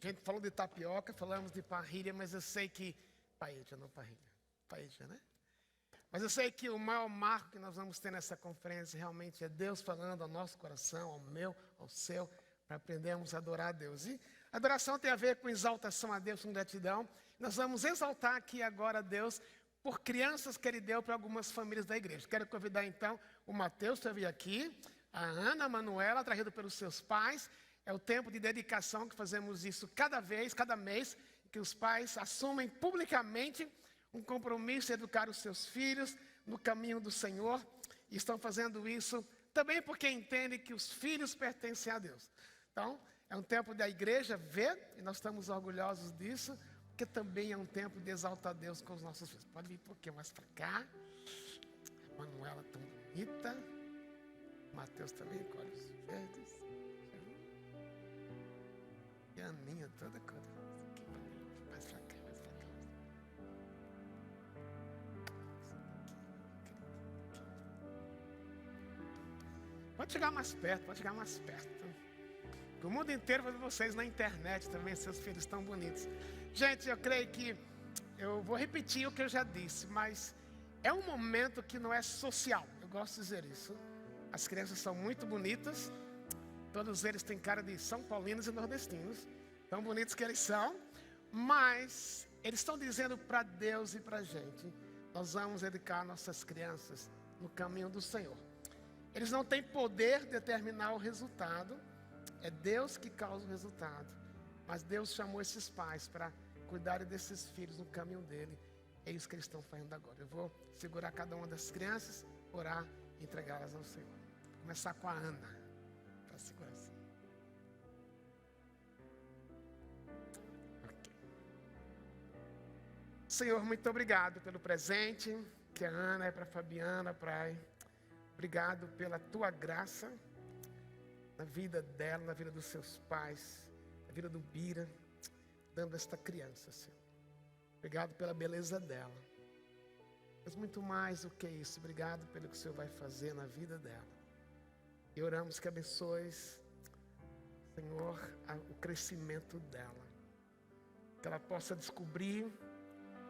A gente falou de tapioca, falamos de parrilha, mas eu sei que... Paella, não parrilha. Paella, né? Mas eu sei que o maior marco que nós vamos ter nessa conferência realmente é Deus falando ao nosso coração, ao meu, ao seu, para aprendermos a adorar a Deus. E adoração tem a ver com exaltação a Deus, com gratidão. Nós vamos exaltar aqui agora a Deus por crianças que Ele deu para algumas famílias da igreja. Quero convidar então o Mateus para vir aqui, a Ana, a Manuela, trazido pelos seus pais. É o tempo de dedicação que fazemos isso cada vez, cada mês, que os pais assumem publicamente um compromisso de educar os seus filhos no caminho do Senhor. E estão fazendo isso também porque entendem que os filhos pertencem a Deus. Então, é um tempo da igreja ver, e nós estamos orgulhosos disso, porque também é um tempo de exaltar a Deus com os nossos filhos. Pode vir um pouquinho mais para cá. A Manuela tão bonita. O Mateus também com olhos verdes. E a Aninha toda cor. Mais pra cá, mais pra cá. Pode chegar mais perto, pode chegar mais perto. O mundo inteiro vai ver vocês na internet também, seus filhos tão bonitos. Gente, eu creio que eu vou repetir o que eu já disse, mas é um momento que não é social. Eu gosto de dizer isso. As crianças são muito bonitas. Todos eles têm cara de São Paulinos e nordestinos. Tão bonitos que eles são. Mas eles estão dizendo para Deus e para a gente: nós vamos educar nossas crianças no caminho do Senhor. Eles não têm poder de determinar o resultado. É Deus que causa o resultado. Mas Deus chamou esses pais para cuidarem desses filhos no caminho dele. É isso que eles estão fazendo agora. Eu vou segurar cada uma das crianças, orar e entregá-las ao Senhor. Vou começar com a Ana. Para segurar assim. Ok. Senhor, muito obrigado pelo presente que a Ana é para a Fabiana, Pai. Obrigado pela tua graça na vida dela, na vida dos seus pais, na vida do Bira, dando esta criança, Senhor. Obrigado pela beleza dela. Mas muito mais do que isso, obrigado pelo que o Senhor vai fazer na vida dela. E oramos que abençoes, Senhor, o crescimento dela. Que ela possa descobrir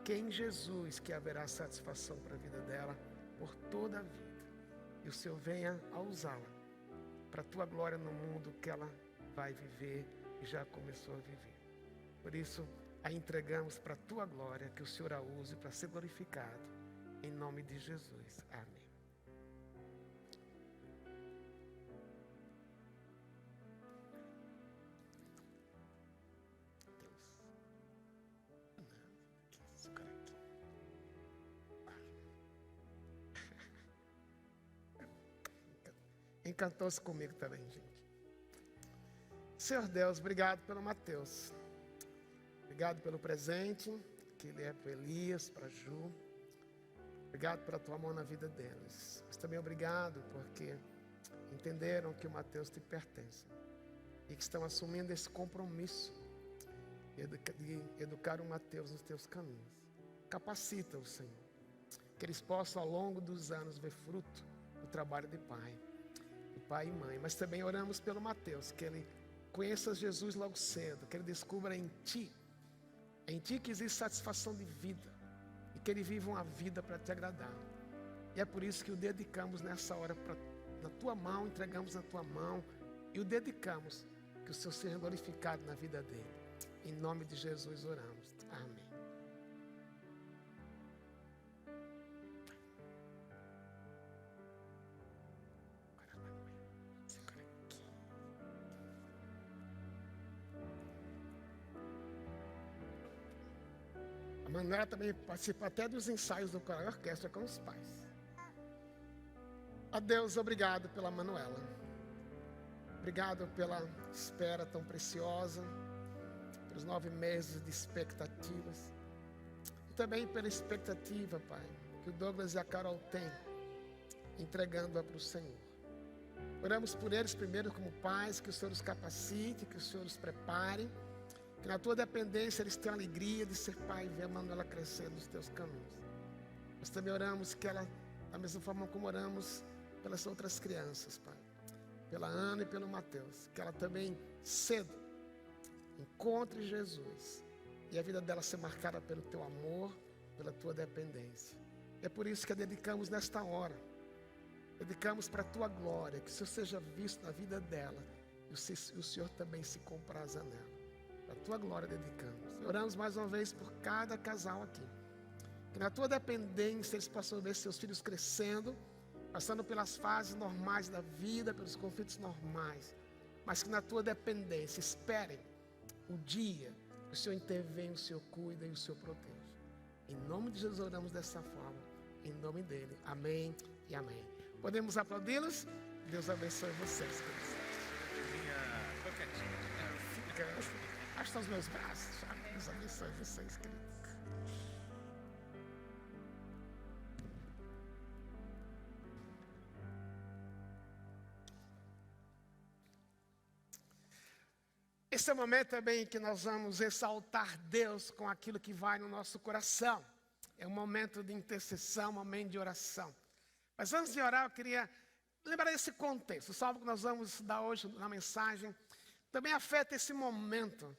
que em Jesus que haverá satisfação para a vida dela por toda a vida. E o Senhor venha a usá-la para a tua glória no mundo que ela vai viver e já começou a viver. Por isso, a entregamos para a tua glória, que o Senhor a use para ser glorificado. Em nome de Jesus. Amém. Deus. Que açúcar aqui. Encantou-se comigo também, gente. Senhor Deus, obrigado pelo Mateus. Obrigado pelo presente que ele é para Elias, para Ju. Obrigado pela tua mão na vida deles. Mas também obrigado porque entenderam que o Mateus te pertence. E que estão assumindo esse compromisso de educar o Mateus nos teus caminhos. Capacita-o, Senhor. Que eles possam ao longo dos anos ver fruto do trabalho de pai e mãe. Mas também oramos pelo Mateus, que ele conheça Jesus logo cedo, que ele descubra em ti que existe satisfação de vida e que ele viva uma vida para te agradar. E é por isso que o dedicamos nessa hora na tua mão, entregamos na tua mão e o dedicamos, que o Senhor seja glorificado na vida dele. Em nome de Jesus oramos. Amém. A Manuela também participa até dos ensaios do coral e orquestra com os pais. A Deus, obrigado pela Manuela. Obrigado pela espera tão preciosa, pelos 9 meses de expectativas. E também pela expectativa, Pai, que o Douglas e a Carol têm, entregando-a para o Senhor. Oramos por eles primeiro como pais, que o Senhor os capacite, que o Senhor os prepare. Que na tua dependência eles tenham alegria de ser pai e ver a Manuela crescer nos teus caminhos. Nós também oramos que ela, da mesma forma como oramos pelas outras crianças, Pai, pela Ana e pelo Mateus, que ela também cedo encontre Jesus e a vida dela ser marcada pelo teu amor, pela tua dependência. É por isso que a dedicamos nesta hora. Dedicamos para a tua glória, que o Senhor seja visto na vida dela e o Senhor também se compraza nela. Para a tua glória dedicamos. Oramos mais uma vez por cada casal aqui. Que na tua dependência eles possam ver seus filhos crescendo, passando pelas fases normais da vida, pelos conflitos normais. Mas que na tua dependência esperem o dia que o Senhor intervém, o Senhor cuida e o Senhor protege. Em nome de Jesus oramos dessa forma. Em nome dele. Amém e amém. Podemos aplaudi-los? Deus abençoe vocês. Acho que são os meus braços. Deus abençoe vocês, queridos. Esse é o momento também que nós vamos exaltar Deus com aquilo que vai no nosso coração. É um momento de intercessão, um momento de oração. Mas antes de orar, eu queria lembrar desse contexto. O salmo que nós vamos estudar hoje na mensagem também afeta esse momento,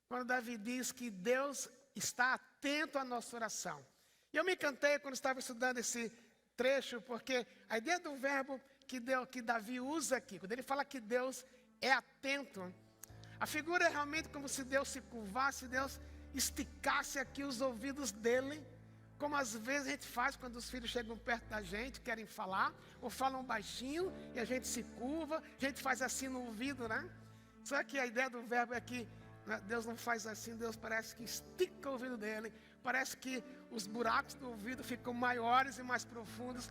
quando Davi diz que Deus está atento à nossa oração. E eu me encantei quando estava estudando esse trecho, porque a ideia do verbo que Davi usa aqui, quando ele fala que Deus é atento, a figura é realmente como se Deus se curvasse, Deus esticasse aqui os ouvidos dele, como às vezes a gente faz quando os filhos chegam perto da gente, querem falar, ou falam baixinho, e a gente se curva, a gente faz assim no ouvido, né? Só que a ideia do verbo é que Deus não faz assim, Deus parece que estica o ouvido dele, parece que os buracos do ouvido ficam maiores e mais profundos,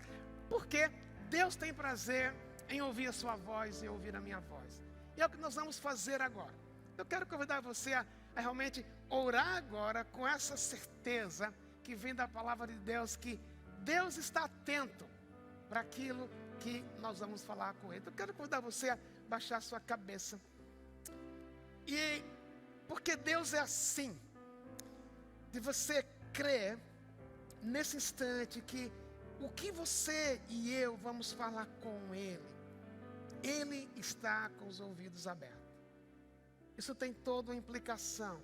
porque Deus tem prazer em ouvir a sua voz e ouvir a minha voz. E é o que nós vamos fazer agora. Eu quero convidar você a realmente orar agora com essa certeza que vem da palavra de Deus, que Deus está atento para aquilo que nós vamos falar com Ele. Eu quero convidar você a baixar a sua cabeça. E porque Deus é assim, de você crer nesse instante que o que você e eu vamos falar com Ele, Ele está com os ouvidos abertos. Isso tem toda uma implicação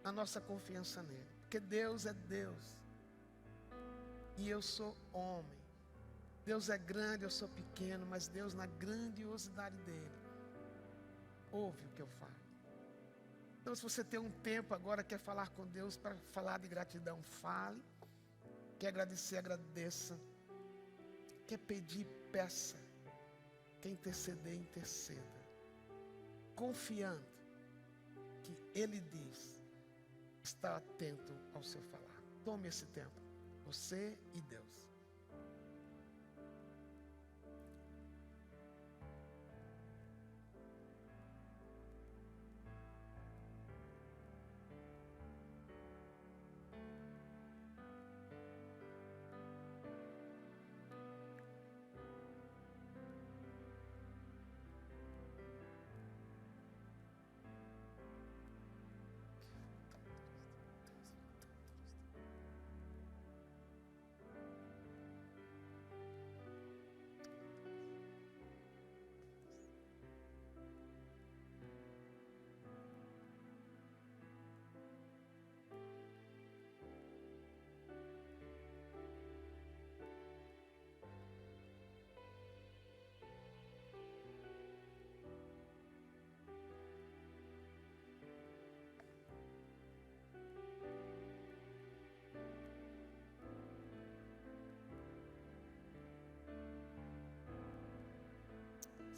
na nossa confiança nele. Porque Deus é Deus. E eu sou homem. Deus é grande, eu sou pequeno. Mas Deus, na grandiosidade dele, ouve o que eu falo. Então, se você tem um tempo agora, quer falar com Deus para falar de gratidão, fale. Quer agradecer, agradeça. Quer pedir, peça. Quer interceder, interceda. Confiando que Ele diz, está atento ao seu falar. Tome esse tempo, você e Deus.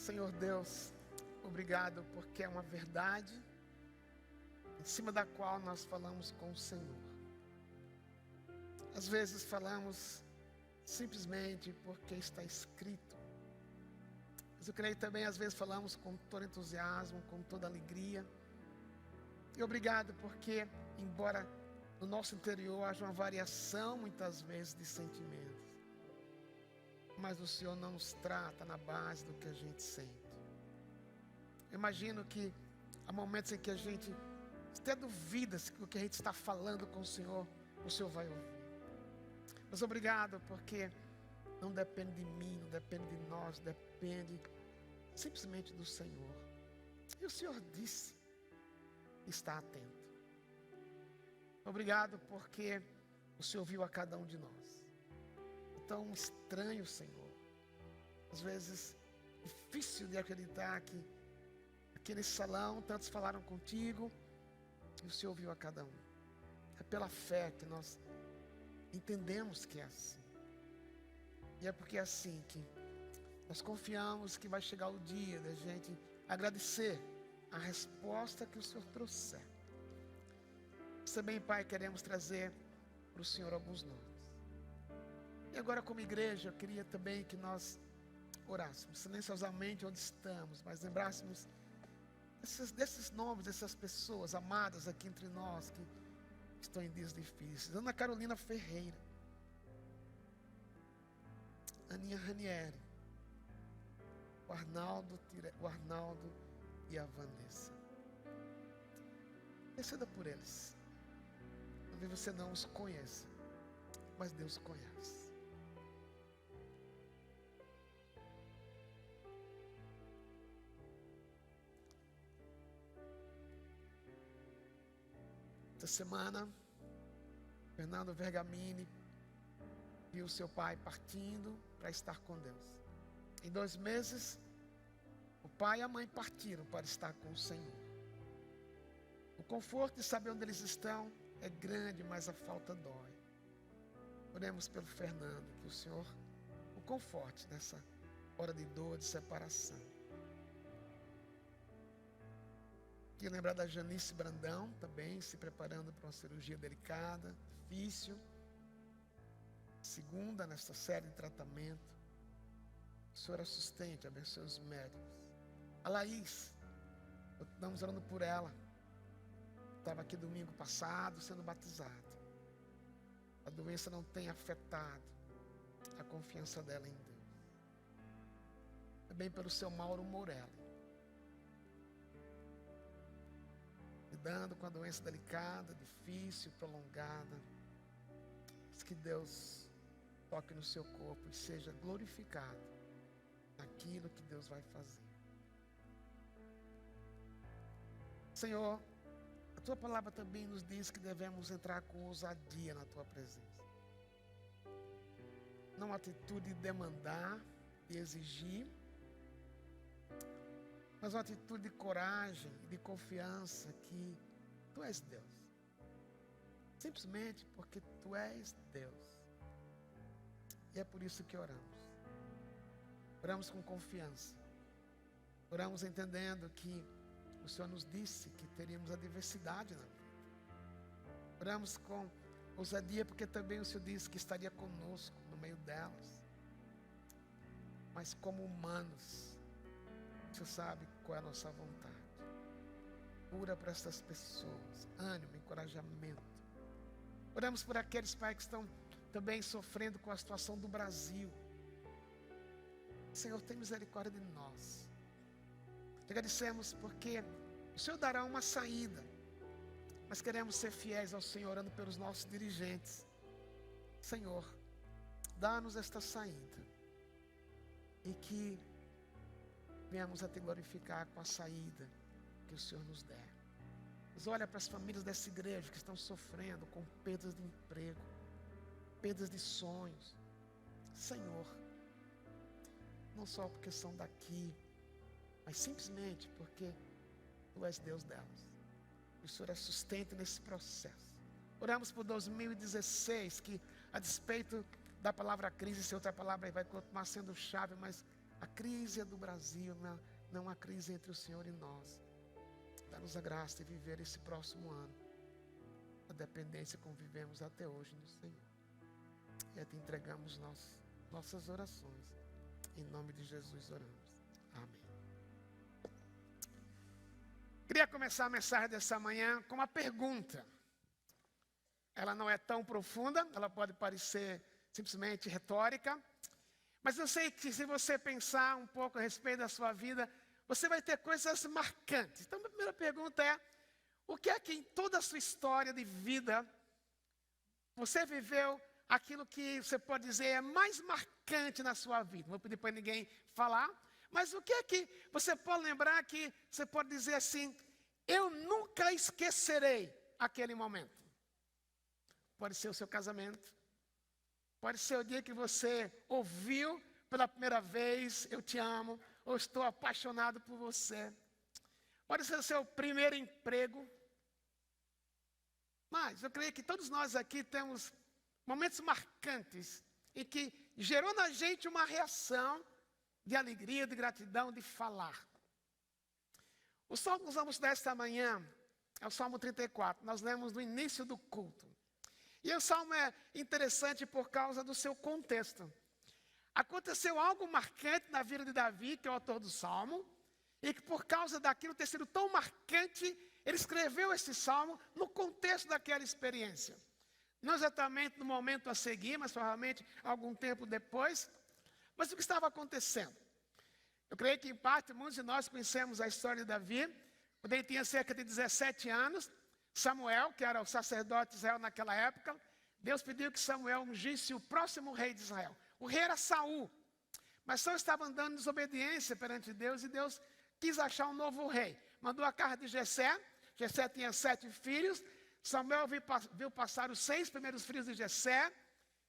Senhor Deus, obrigado porque é uma verdade em cima da qual nós falamos com o Senhor. Às vezes falamos simplesmente porque está escrito. Mas eu creio também, às vezes falamos com todo entusiasmo, com toda alegria. E obrigado porque, embora no nosso interior haja uma variação muitas vezes de sentimentos, mas o Senhor não nos trata na base do que a gente sente. Eu imagino que há momentos em que a gente até duvida se o que a gente está falando com o Senhor vai ouvir. Mas obrigado porque não depende de mim, não depende de nós, depende simplesmente do Senhor. E o Senhor disse está atento. Obrigado porque o Senhor viu a cada um de nós. É tão estranho, Senhor. Às vezes, difícil de acreditar que aqui nesse salão tantos falaram contigo e o Senhor viu a cada um. É pela fé que nós entendemos que é assim. E é porque é assim que nós confiamos que vai chegar o dia da gente agradecer a resposta que o Senhor trouxer. Também, Pai, queremos trazer para o Senhor alguns nomes. E agora, como igreja, eu queria também que nós orássemos, silenciosamente onde estamos, mas lembrássemos desses nomes, dessas pessoas amadas aqui entre nós, que estão em dias difíceis. Ana Carolina Ferreira, Aninha Ranieri, o Arnaldo e a Vanessa. Interceda por eles. Talvez você não os conheça, mas Deus conhece. Esta semana, Fernando Vergamini viu seu pai partindo para estar com Deus. Em 2 meses, o pai e a mãe partiram para estar com o Senhor. O conforto de saber onde eles estão é grande, mas a falta dói. Oremos pelo Fernando, que o Senhor o conforte nessa hora de dor, de separação. Queria lembrar da Janice Brandão, também se preparando para uma cirurgia delicada, difícil. Segunda nesta série de tratamento. O Senhor a sustente, abençoe os médicos. A Laís, estamos orando por ela. Estava aqui domingo passado sendo batizado. A doença não tem afetado a confiança dela em Deus. Também pelo seu Mauro Morelli, lidando com a doença delicada, difícil, prolongada. Mas que Deus toque no seu corpo e seja glorificado naquilo que Deus vai fazer. Senhor, a Tua palavra também nos diz que devemos entrar com ousadia na Tua presença. Não atitude de demandar e exigir, mas uma atitude de coragem e de confiança que Tu és Deus. Simplesmente porque Tu és Deus. E é por isso que oramos. Oramos com confiança. Oramos entendendo que o Senhor nos disse que teríamos adversidade na vida. Oramos com ousadia porque também o Senhor disse que estaria conosco no meio delas. Mas como humanos, o Senhor sabe qual é a nossa vontade. Cura para essas pessoas, ânimo, encorajamento. Oramos por aqueles pais que estão também sofrendo com a situação do Brasil. Senhor, tem misericórdia de nós. Te agradecemos porque o Senhor dará uma saída. Mas queremos ser fiéis ao Senhor, orando pelos nossos dirigentes. Senhor, dá-nos esta saída. E que venhamos a te glorificar com a saída que o Senhor nos der. Mas olha para as famílias dessa igreja que estão sofrendo com perdas de emprego, perdas de sonhos. Senhor, não só porque são daqui, mas simplesmente porque Tu és Deus delas. O Senhor as sustenta nesse processo. Oramos por 2016, que a despeito da palavra crise, se outra palavra vai continuar sendo chave, mas a crise é do Brasil, não a crise entre o Senhor e nós. Dá-nos a graça de viver esse próximo ano, a dependência como vivemos até hoje no Senhor. E te entregamos nossas orações. Em nome de Jesus oramos. Amém. Queria começar a mensagem dessa manhã com uma pergunta. Ela não é tão profunda, ela pode parecer simplesmente retórica, mas eu sei que se você pensar um pouco a respeito da sua vida, você vai ter coisas marcantes. Então, a primeira pergunta é: o que é que em toda a sua história de vida você viveu aquilo que você pode dizer é mais marcante na sua vida? Não vou pedir para ninguém falar, mas o que é que você pode lembrar que você pode dizer assim: eu nunca esquecerei aquele momento. Pode ser o seu casamento. Pode ser o dia que você ouviu pela primeira vez, eu te amo, ou estou apaixonado por você. Pode ser o seu primeiro emprego. Mas eu creio que todos nós aqui temos momentos marcantes em que gerou na gente uma reação de alegria, de gratidão, de falar. O salmo que nós vamos estudar esta manhã é o Salmo 34. Nós lemos no início do culto. E o salmo é interessante por causa do seu contexto. Aconteceu algo marcante na vida de Davi, que é o autor do salmo, e que por causa daquilo ter sido tão marcante, ele escreveu esse salmo no contexto daquela experiência. Não exatamente no momento a seguir, mas provavelmente algum tempo depois. Mas o que estava acontecendo? Eu creio que, em parte, muitos de nós conhecemos a história de Davi. Quando ele tinha cerca de 17 anos, Samuel, que era o sacerdote de Israel naquela época, Deus pediu que Samuel ungisse o próximo rei de Israel. O rei era Saul, mas Saul estava andando em desobediência perante Deus e Deus quis achar um novo rei. Mandou a carta de Jessé. Jessé tinha 7 filhos. Samuel viu passar os 6 primeiros filhos de Jessé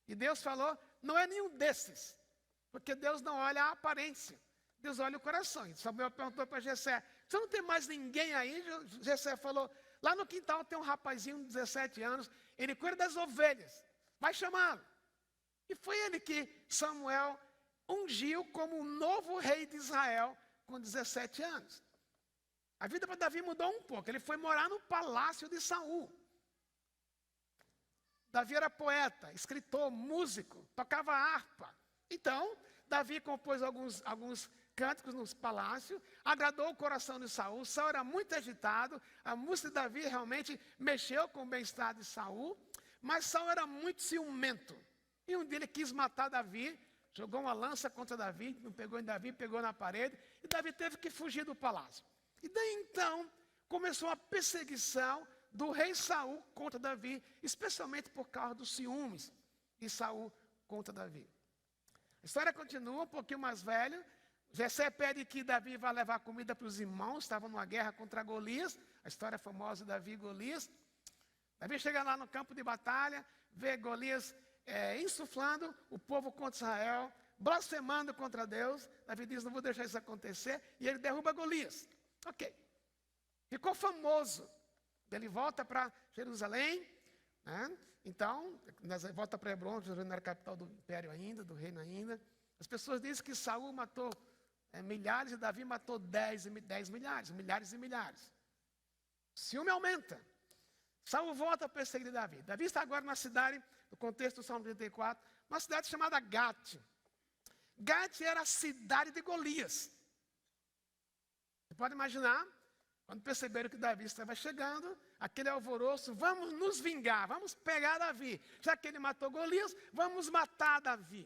e Deus falou, não é nenhum desses, porque Deus não olha a aparência, Deus olha o coração. E Samuel perguntou para Jessé, você não tem mais ninguém aí? Jessé falou, lá no quintal tem um rapazinho de 17 anos, ele cuida das ovelhas, vai chamá-lo. E foi ele que Samuel ungiu como o novo rei de Israel com 17 anos. A vida para Davi mudou um pouco, ele foi morar no palácio de Saul. Davi era poeta, escritor, músico, tocava harpa. Então, Davi compôs alguns cânticos no palácio, agradou o coração de Saul. Saul era muito agitado, a música de Davi realmente mexeu com o bem-estar de Saul, mas Saul era muito ciumento. E um dia ele quis matar Davi, jogou uma lança contra Davi, não pegou em Davi, pegou na parede, e Davi teve que fugir do palácio. E daí então, começou a perseguição do rei Saul contra Davi, especialmente por causa dos ciúmes de Saul contra Davi. A história continua um pouquinho mais velho. Jessé pede que Davi vá levar comida para os irmãos, estavam numa guerra contra Golias, a história famosa de Davi e Golias. Davi chega lá no campo de batalha, vê Golias insuflando o povo contra Israel, blasfemando contra Deus. Davi diz, não vou deixar isso acontecer, e ele derruba Golias. Ok, ficou famoso. Ele volta para Jerusalém, né? Então, volta para Hebron, Jerusalém era a capital do império ainda, do reino ainda. As pessoas dizem que Saul matou milhares e Davi matou 10 milhares, milhares e milhares. O ciúme aumenta. Saul volta a perseguir Davi. Davi está agora na cidade, no contexto do Salmo 34, uma cidade chamada Gate. Gate era a cidade de Golias. Você pode imaginar, quando perceberam que Davi estava chegando, aquele alvoroço, vamos nos vingar, vamos pegar Davi. Já que ele matou Golias, vamos matar Davi.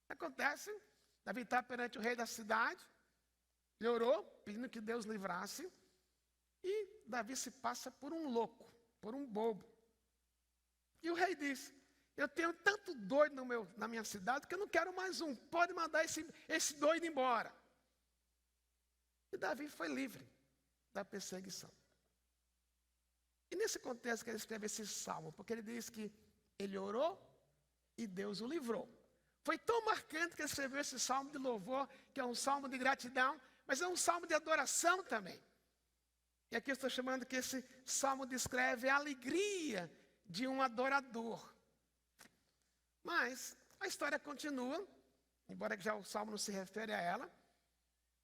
O que acontece? Davi está perante o rei da cidade, ele orou, pedindo que Deus livrasse, e Davi se passa por um louco, por um bobo. E o rei diz, eu tenho tanto doido na minha cidade que eu não quero mais um, pode mandar esse doido embora. E Davi foi livre da perseguição. E nesse contexto que ele escreve esse salmo, porque ele diz que ele orou e Deus o livrou. Foi tão marcante que ele escreveu esse salmo de louvor, que é um salmo de gratidão, mas é um salmo de adoração também. E aqui eu estou chamando que esse salmo descreve a alegria de um adorador. Mas a história continua, embora já o salmo não se refere a ela.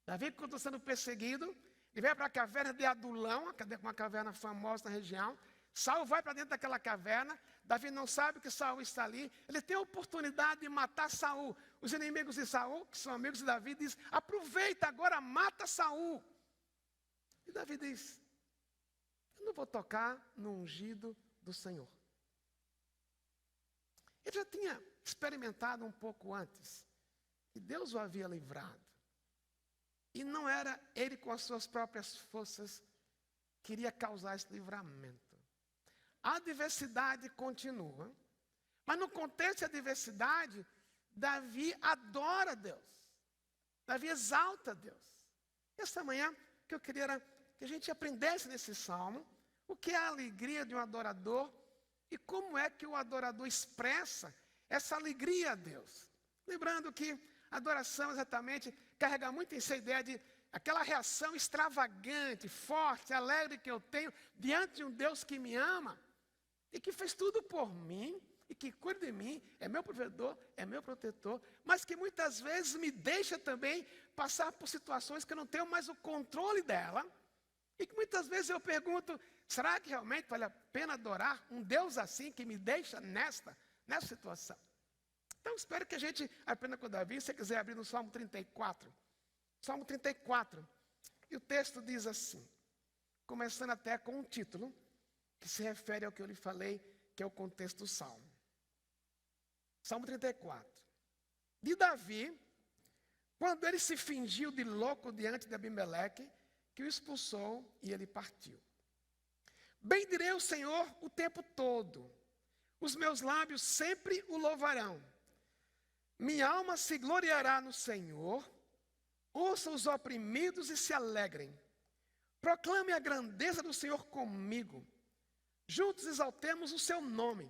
Davi, quando está sendo perseguido, ele vai para a caverna de Adulão, uma caverna famosa na região. Saul vai para dentro daquela caverna. Davi não sabe que Saul está ali. Ele tem a oportunidade de matar Saul. Os inimigos de Saul, que são amigos de Davi, dizem, aproveita agora, mata Saul. E Davi diz, eu não vou tocar no ungido do Senhor. Ele já tinha experimentado um pouco antes, que Deus o havia livrado. E não era ele com as suas próprias forças que queria causar esse livramento. A adversidade continua, mas no contexto da adversidade, Davi adora Deus. Davi exalta Deus. Esta manhã, o que eu queria era que que a gente aprendesse nesse salmo o que é a alegria de um adorador e como é que o adorador expressa essa alegria a Deus. Lembrando que adoração exatamente carrega muito em si a ideia de aquela reação extravagante, forte, alegre que eu tenho diante de um Deus que me ama e que fez tudo por mim e que cuida de mim, é meu provedor, é meu protetor, mas que muitas vezes me deixa também passar por situações que eu não tenho mais o controle dela e que muitas vezes eu pergunto, será que realmente vale a pena adorar um Deus assim que me deixa nessa situação? Então espero que a gente aprenda com Davi. Se você quiser abrir no Salmo 34. Salmo 34. E o texto diz assim, começando até com um título, que se refere ao que eu lhe falei, que é o contexto do Salmo. Salmo 34. De Davi, quando ele se fingiu de louco diante de Abimeleque, que o expulsou e ele partiu. Bendirei o Senhor o tempo todo. Os meus lábios sempre o louvarão. Minha alma se gloriará no Senhor. Ouça os oprimidos e se alegrem. Proclame a grandeza do Senhor comigo. Juntos exaltemos o seu nome.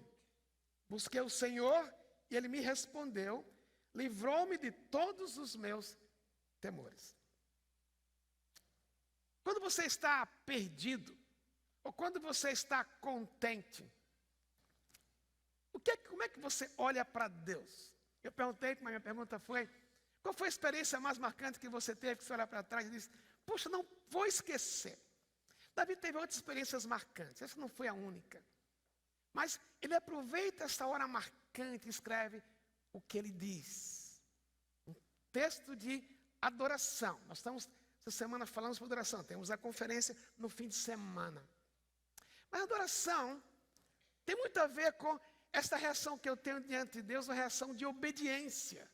Busquei o Senhor e ele me respondeu. Livrou-me de todos os meus temores. Quando você está perdido, ou quando você está contente, como é que você olha para Deus? Eu perguntei, mas minha pergunta foi, qual foi a experiência mais marcante que você teve, que você olha para trás e diz, puxa, não vou esquecer. Davi teve outras experiências marcantes, essa não foi a única. Mas ele aproveita essa hora marcante e escreve o que ele diz. Um texto de adoração. Nós estamos, essa semana, falando sobre adoração. Temos a conferência no fim de semana. Mas a adoração tem muito a ver com esta reação que eu tenho diante de Deus, uma reação de obediência.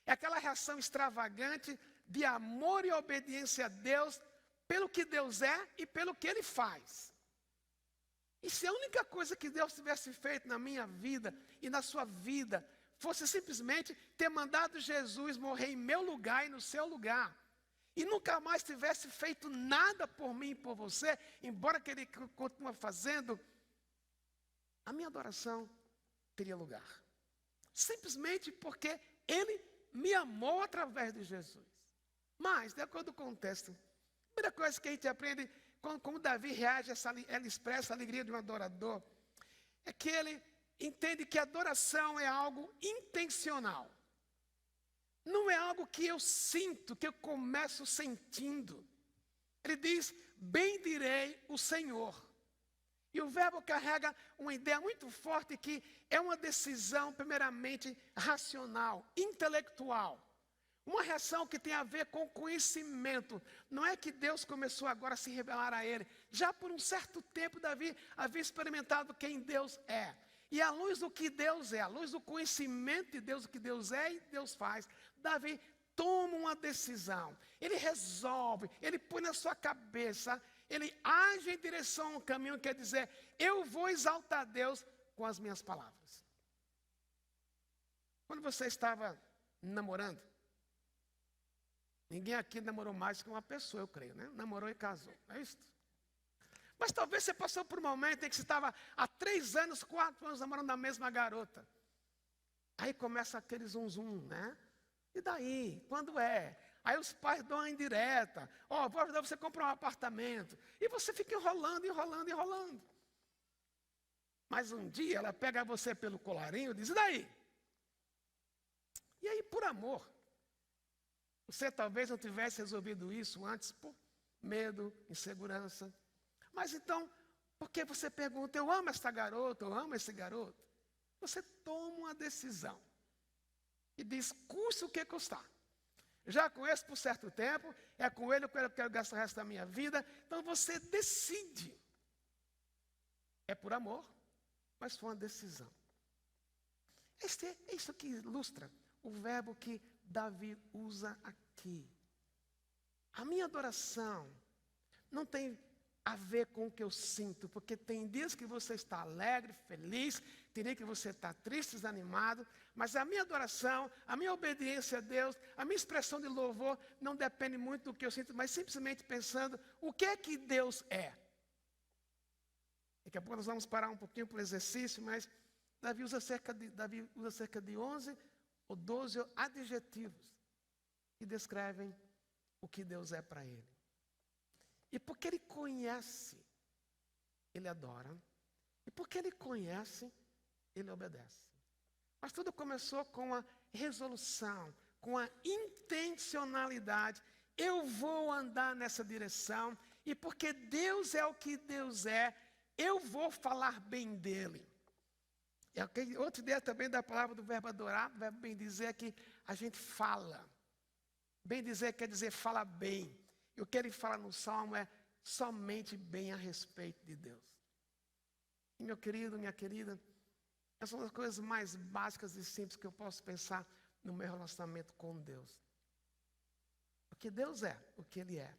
É aquela reação extravagante de amor e obediência a Deus, pelo que Deus é e pelo que Ele faz. E se a única coisa que Deus tivesse feito na minha vida e na sua vida, fosse simplesmente ter mandado Jesus morrer em meu lugar e no seu lugar, e nunca mais tivesse feito nada por mim e por você, embora que Ele continue fazendo, a minha adoração teria lugar. Simplesmente porque Ele me amou através de Jesus. Mas, de acordo com o texto, a primeira coisa que a gente aprende, como Davi reage, ele expressa a alegria de um adorador, é que ele entende que a adoração é algo intencional. Não é algo que eu sinto, que eu começo sentindo. Ele diz, bendirei o Senhor. E o verbo carrega uma ideia muito forte que é uma decisão primeiramente racional, intelectual. Uma reação que tem a ver com conhecimento. Não é que Deus começou agora a se revelar a ele. Já por um certo tempo Davi havia experimentado quem Deus é. E à luz do que Deus é, à luz do conhecimento de Deus, o que Deus é e Deus faz, Davi toma uma decisão. Ele resolve, ele põe na sua cabeça, ele age em direção a um caminho, quer dizer, eu vou exaltar Deus com as minhas palavras. Quando você estava namorando, ninguém aqui namorou mais que uma pessoa, eu creio, né? Namorou e casou, não é isso? Mas talvez você passou por um momento em que você estava há 3 anos, 4 anos namorando a mesma garota. Aí começa aquele zum, né? E daí? Quando é? Aí os pais dão uma indireta. Vou ajudar você a comprar um apartamento. E você fica enrolando. Mas um dia ela pega você pelo colarinho e diz, e daí? E aí, por amor, você talvez não tivesse resolvido isso antes por medo, insegurança. Mas então, porque você pergunta, eu amo esta garota, eu amo esse garoto? Você toma uma decisão. E diz, custe o que custar. Já conheço por certo tempo, é com ele que eu quero gastar o resto da minha vida. Então você decide. É por amor, mas foi uma decisão. É isso que ilustra o verbo que Davi usa aqui. A minha adoração não tem a ver com o que eu sinto, porque tem dias que você está alegre, feliz, tem dia que você está triste, desanimado, mas a minha adoração, a minha obediência a Deus, a minha expressão de louvor não depende muito do que eu sinto, mas simplesmente pensando o que é que Deus é. Daqui a pouco nós vamos parar um pouquinho para o exercício, mas Davi usa cerca de 11 ou 12 adjetivos que descrevem o que Deus é para ele. E porque ele conhece, ele adora. E porque ele conhece, ele obedece. Mas tudo começou com a resolução, com a intencionalidade. Eu vou andar nessa direção. E porque Deus é o que Deus é, eu vou falar bem dele. E outra ideia também da palavra do verbo adorar, o verbo bem dizer é que a gente fala. Bem dizer quer dizer fala bem. E o que ele fala no Salmo é somente bem a respeito de Deus. E meu querido, minha querida, essas são as coisas mais básicas e simples que eu posso pensar no meu relacionamento com Deus. Porque Deus é o que Ele é.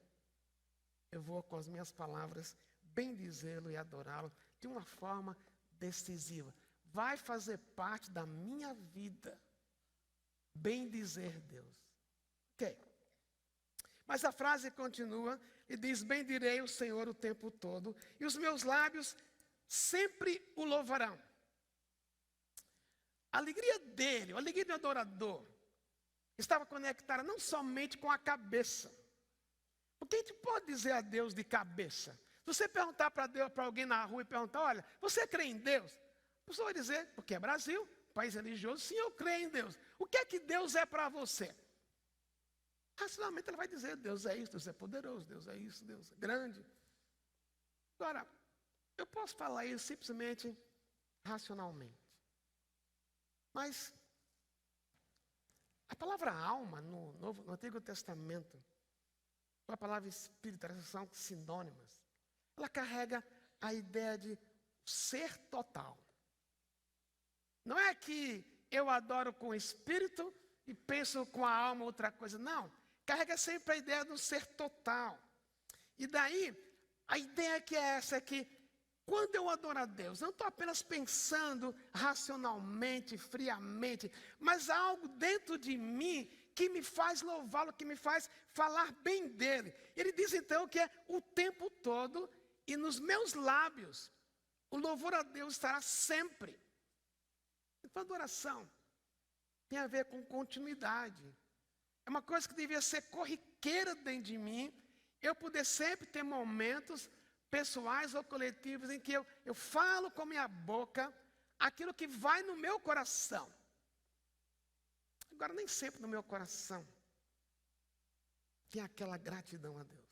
Eu vou com as minhas palavras bendizê-lo e adorá-lo de uma forma decisiva. Vai fazer parte da minha vida bendizer Deus. Ok. Mas a frase continua e diz, bendirei o Senhor o tempo todo e os meus lábios sempre o louvarão. A alegria dele, a alegria do adorador, estava conectada não somente com a cabeça. Porque a gente pode dizer a Deus de cabeça. Se você perguntar para alguém na rua e perguntar, olha, você crê em Deus? A pessoa vai dizer, porque é Brasil, país religioso, sim, eu creio em Deus. O que é que Deus é para você? Racionalmente ela vai dizer, Deus é isso, Deus é poderoso, Deus é isso, Deus é grande. Agora, eu posso falar isso simplesmente racionalmente. Mas a palavra alma no Antigo Testamento, a palavra espírito, elas são sinônimas. Ela carrega a ideia de ser total. Não é que eu adoro com o espírito e penso com a alma outra coisa. Não, carrega sempre a ideia do ser total. E daí, a ideia que é essa, é que quando eu adoro a Deus, eu não estou apenas pensando racionalmente, friamente, mas há algo dentro de mim que me faz louvá-lo, que me faz falar bem dele. Ele diz então que é o tempo todo, e nos meus lábios, o louvor a Deus estará sempre. Então, adoração tem a ver com continuidade. É uma coisa que devia ser corriqueira dentro de mim, eu poder sempre ter momentos pessoais ou coletivos em que eu falo com a minha boca aquilo que vai no meu coração. Agora, nem sempre no meu coração tem aquela gratidão a Deus.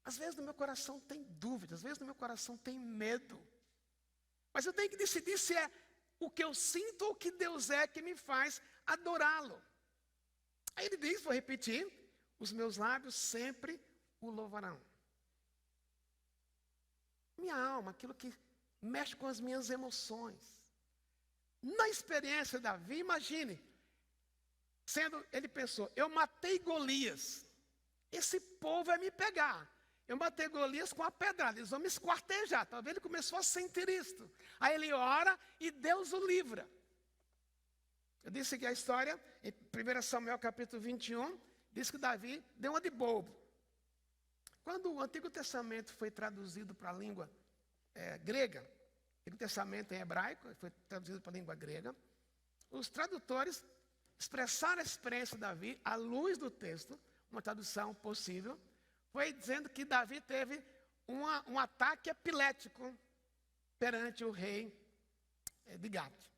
Às vezes no meu coração tem dúvidas, às vezes no meu coração tem medo. Mas eu tenho que decidir se é o que eu sinto ou o que Deus é que me faz adorá-lo. Aí ele diz, vou repetir, os meus lábios sempre o louvarão. Minha alma, aquilo que mexe com as minhas emoções. Na experiência de Davi, imagine, ele pensou, eu matei Golias, esse povo vai me pegar. Eu matei Golias com a pedrada, eles vão me esquartejar. Talvez ele começou a sentir isto. Aí ele ora e Deus o livra. Eu disse que a história, em 1 Samuel capítulo 21, diz que Davi deu uma de bobo. Quando o Antigo Testamento foi traduzido para a língua grega, o Antigo Testamento em hebraico foi traduzido para a língua grega, os tradutores expressaram a experiência de Davi à luz do texto, uma tradução possível, foi dizendo que Davi teve um ataque epilético perante o rei de Gate.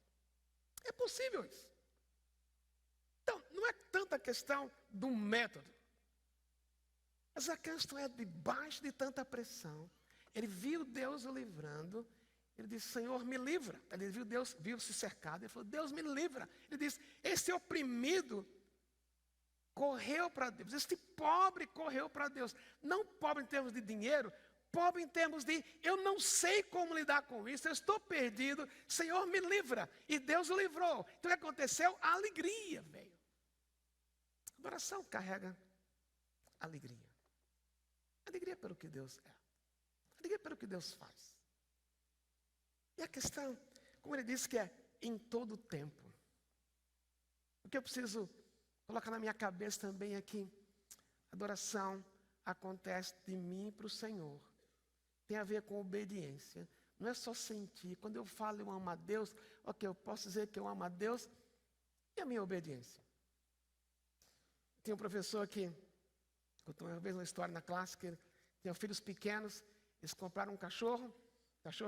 É possível isso. Então, não é tanta questão do método, mas a questão é debaixo de tanta pressão. Ele viu Deus o livrando, ele disse, Senhor, me livra. Ele viu Deus, viu-se cercado, ele falou, Deus me livra. Ele disse, esse oprimido correu para Deus, este pobre correu para Deus. Não pobre em termos de dinheiro, pobre em termos de, eu não sei como lidar com isso, eu estou perdido, Senhor, me livra. E Deus o livrou. Então o que aconteceu? A alegria veio. A adoração carrega alegria. Alegria pelo que Deus é. Alegria pelo que Deus faz. E a questão, como ele disse que é em todo o tempo. O que eu preciso colocar na minha cabeça também é que adoração acontece de mim para o Senhor. Tem a ver com obediência. Não é só sentir. Quando eu falo eu amo a Deus, ok, eu posso dizer que eu amo a Deus e a minha obediência. Tinha um professor que contou uma vez uma história na classe que tinha filhos pequenos, eles compraram um cachorro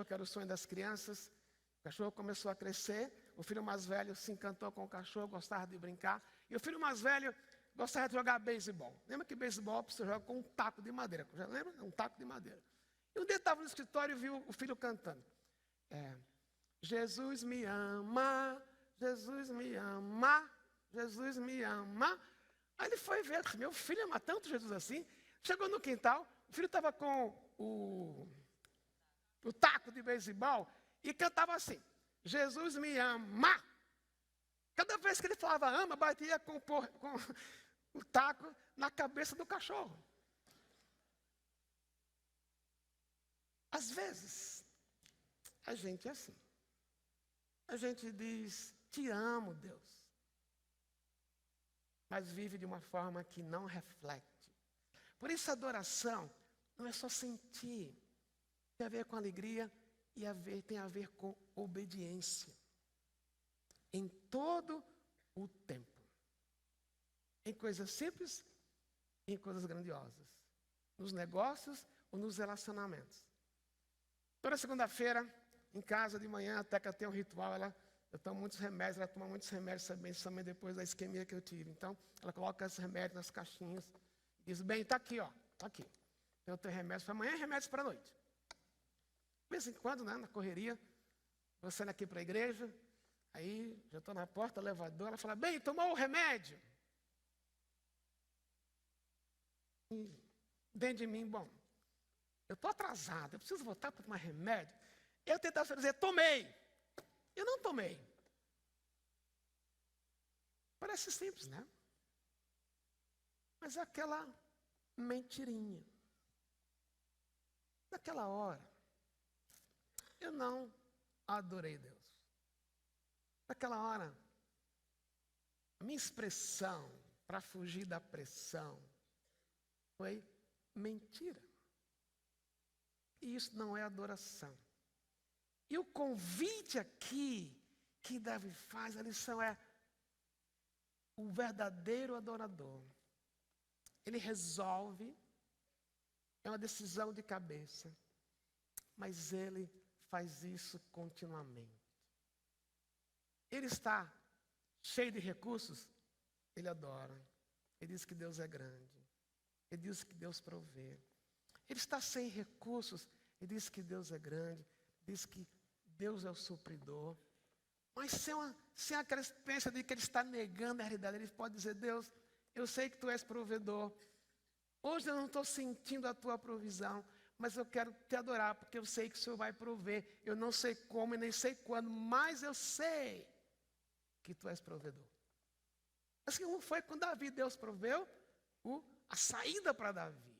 que era o sonho das crianças. O cachorro começou a crescer, o filho mais velho se encantou com o cachorro, gostava de brincar, e o filho mais velho gostava de jogar beisebol. Lembra que beisebol você joga com um taco de madeira? Já lembra? Um taco de madeira. E um dia estava no escritório e viu o filho cantando. Jesus me ama, Jesus me ama, Jesus me ama. Aí ele foi ver, meu filho ama tanto Jesus assim. Chegou no quintal, o filho estava com o taco de beisebol e cantava assim, Jesus me ama. Cada vez que ele falava ama, batia com o taco na cabeça do cachorro. Às vezes, a gente é assim. A gente diz, te amo, Deus. Mas vive de uma forma que não reflete. Por isso a adoração não é só sentir. Tem a ver com alegria e tem a ver com obediência. Em todo o tempo. Em coisas simples e em coisas grandiosas. Nos negócios ou nos relacionamentos. Toda segunda-feira, em casa de manhã, até que eu tenho um ritual, eu tomo muitos remédios, ela toma muitos remédios também depois da isquemia que eu tive. Então, ela coloca esses remédios nas caixinhas e diz, bem, está aqui, ó, está aqui. Eu tenho remédios para amanhã e remédios para a noite. De vez em quando, né, na correria, vou saindo aqui para a igreja, aí já estou na porta do elevador, ela fala, bem, tomou o remédio? E dentro de mim, bom, eu estou atrasado, eu preciso voltar para tomar remédio. Eu tentava dizer, tomei. Eu não tomei. Parece simples, né? Mas é aquela mentirinha. Naquela hora, eu não adorei Deus. Naquela hora, a minha expressão para fugir da pressão foi mentira. E isso não é adoração. E o convite aqui que Davi faz, a lição é o verdadeiro adorador. Ele resolve, é uma decisão de cabeça, mas ele faz isso continuamente. Ele está cheio de recursos, ele adora. Ele diz que Deus é grande. Ele diz que Deus provê. Ele está sem recursos, ele diz que Deus é grande, diz que Deus é o supridor. Mas sem aquela experiência de que ele está negando a realidade, ele pode dizer, Deus, eu sei que tu és provedor. Hoje eu não estou sentindo a tua provisão, mas eu quero te adorar, porque eu sei que o Senhor vai prover. Eu não sei como e nem sei quando, mas eu sei que tu és provedor. Assim como foi com Davi, Deus proveu a saída para Davi.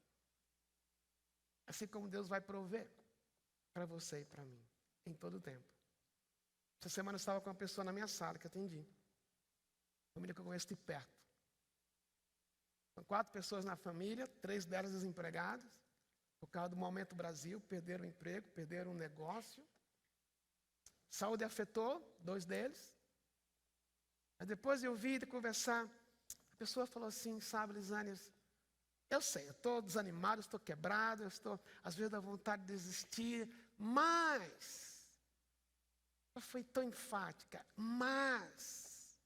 Assim como Deus vai prover para você e para mim, em todo o tempo. Essa semana eu estava com uma pessoa na minha sala que atendi. Família que eu conheço de perto. São 4 pessoas na família, 3 delas desempregadas. Por causa do Momento Brasil, perderam o emprego, perderam o negócio. Saúde afetou 2 deles. Mas depois de ouvir e de conversar, a pessoa falou assim, sabe, Lisânias, eu sei, eu estou desanimado, estou quebrado, eu estou, às vezes, da vontade de desistir, mas, ela foi tão enfática, mas,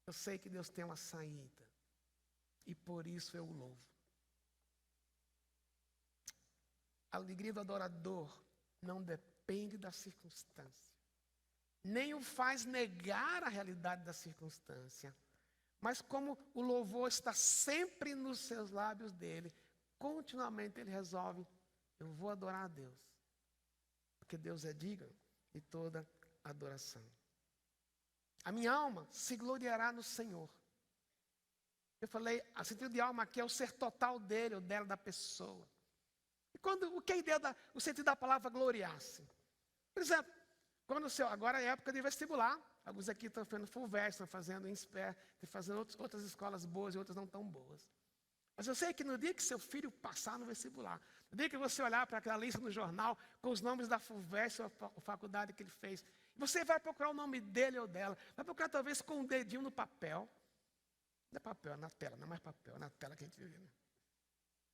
eu sei que Deus tem uma saída, e por isso eu o louvo. A alegria do adorador não depende da circunstância, nem o faz negar a realidade da circunstância. Mas como o louvor está sempre nos seus lábios dele, continuamente ele resolve, eu vou adorar a Deus. Porque Deus é digno de toda adoração. A minha alma se gloriará no Senhor. Eu falei, o sentido de alma aqui é o ser total dele ou dela, da pessoa. E o que é a ideia, o sentido da palavra gloriar-se? Por exemplo, Agora é época de vestibular. Alguns aqui estão fazendo FUVEST, estão fazendo INSPER, estão fazendo outras escolas boas e outras não tão boas. Mas eu sei que no dia que seu filho passar no vestibular, no dia que você olhar para aquela lista no jornal com os nomes da FUVEST ou a faculdade que ele fez, você vai procurar o nome dele ou dela, vai procurar talvez com um dedinho no papel. Não é papel, é na tela, não é mais papel, é na tela que a gente vive, né?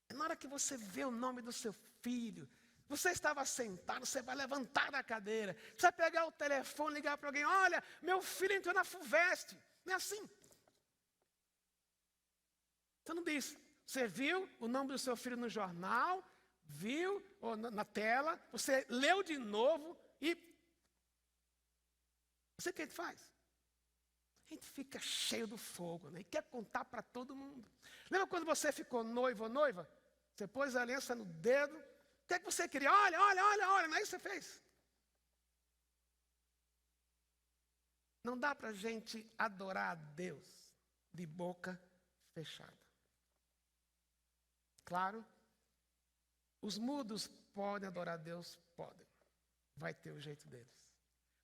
E na hora que você vê o nome do seu filho, você estava sentado, você vai levantar da cadeira, você vai pegar o telefone, ligar para alguém, olha, meu filho entrou na FUVEST. Não é assim. Você não diz, você viu o nome do seu filho no jornal, viu ou na tela, você leu de novo e... Você o que a gente faz? A gente fica cheio do fogo, né? E quer contar para todo mundo. Lembra quando você ficou noivo ou noiva? Você pôs a aliança no dedo. O que é que você queria? Olha, não é isso que você fez. Não dá para a gente adorar a Deus de boca fechada. Claro, os mudos podem adorar a Deus? Podem. Vai ter o jeito deles.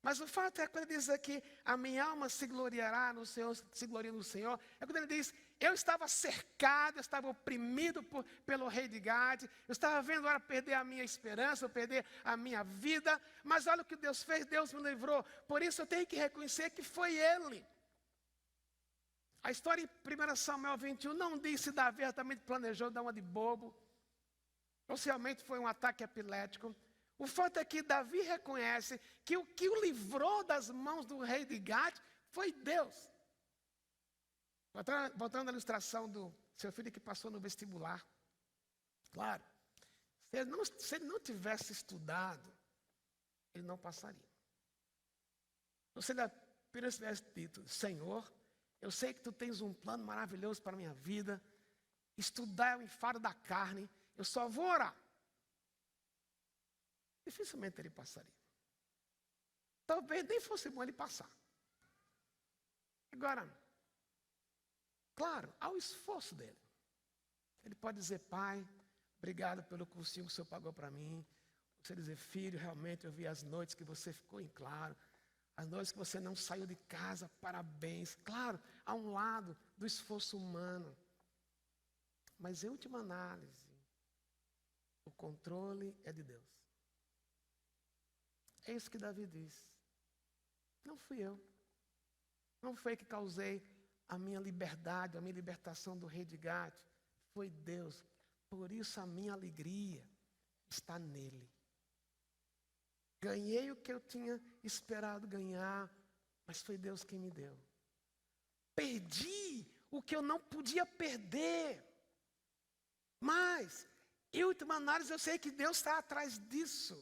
Mas o fato é quando ele diz aqui, a minha alma se gloriará no Senhor, se gloria no Senhor. É quando ele diz, eu estava cercado, eu estava oprimido pelo rei de Gade. Eu estava vendo agora perder a minha esperança, perder a minha vida. Mas olha o que Deus fez, Deus me livrou. Por isso eu tenho que reconhecer que foi Ele. A história em 1 Samuel 21 não diz se Davi também planejou dar uma de bobo. Ou se realmente foi um ataque epilético. O fato é que Davi reconhece que o que o livrou das mãos do rei de Gade foi Deus. Voltando à ilustração do seu filho que passou no vestibular. Claro, se ele não tivesse estudado, ele não passaria. Se ele apenas tivesse dito, Senhor, eu sei que tu tens um plano maravilhoso para a minha vida. Estudar é o enfado da carne, eu só vou orar. Dificilmente ele passaria. Talvez nem fosse bom ele passar. Agora, claro, há o esforço dele. Ele pode dizer, pai, obrigado pelo cursinho que o Senhor pagou para mim. Você dizer, filho, realmente eu vi as noites que você ficou em claro. As noites que você não saiu de casa, parabéns. Claro, há um lado do esforço humano. Mas em última análise, o controle é de Deus. É isso que Davi diz. Não fui eu. Não foi que causei a minha liberdade, a minha libertação do rei de Gade. Foi Deus. Por isso a minha alegria está nele. Ganhei o que eu tinha esperado ganhar, mas foi Deus quem me deu. Perdi o que eu não podia perder. Mas, em última análise, eu sei que Deus está atrás disso.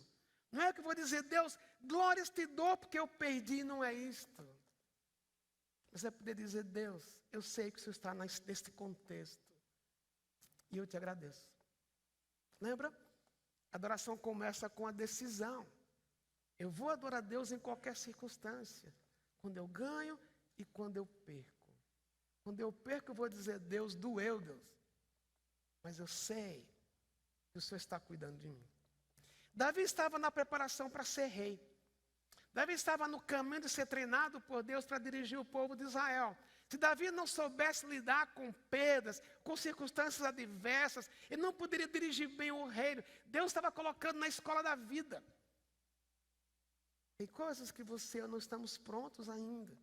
Não é que eu vou dizer, Deus, glórias te dou porque eu perdi, não é isto. Mas é poder dizer, Deus, eu sei que o Senhor está neste contexto. E eu te agradeço. Lembra? A adoração começa com a decisão. Eu vou adorar a Deus em qualquer circunstância. Quando eu ganho e quando eu perco. Quando eu perco, eu vou dizer, Deus, doeu, Deus. Mas eu sei que o Senhor está cuidando de mim. Davi estava na preparação para ser rei. Davi estava no caminho de ser treinado por Deus para dirigir o povo de Israel. Se Davi não soubesse lidar com perdas, com circunstâncias adversas, ele não poderia dirigir bem o reino. Deus estava colocando na escola da vida. Tem coisas que você e eu não estamos prontos ainda.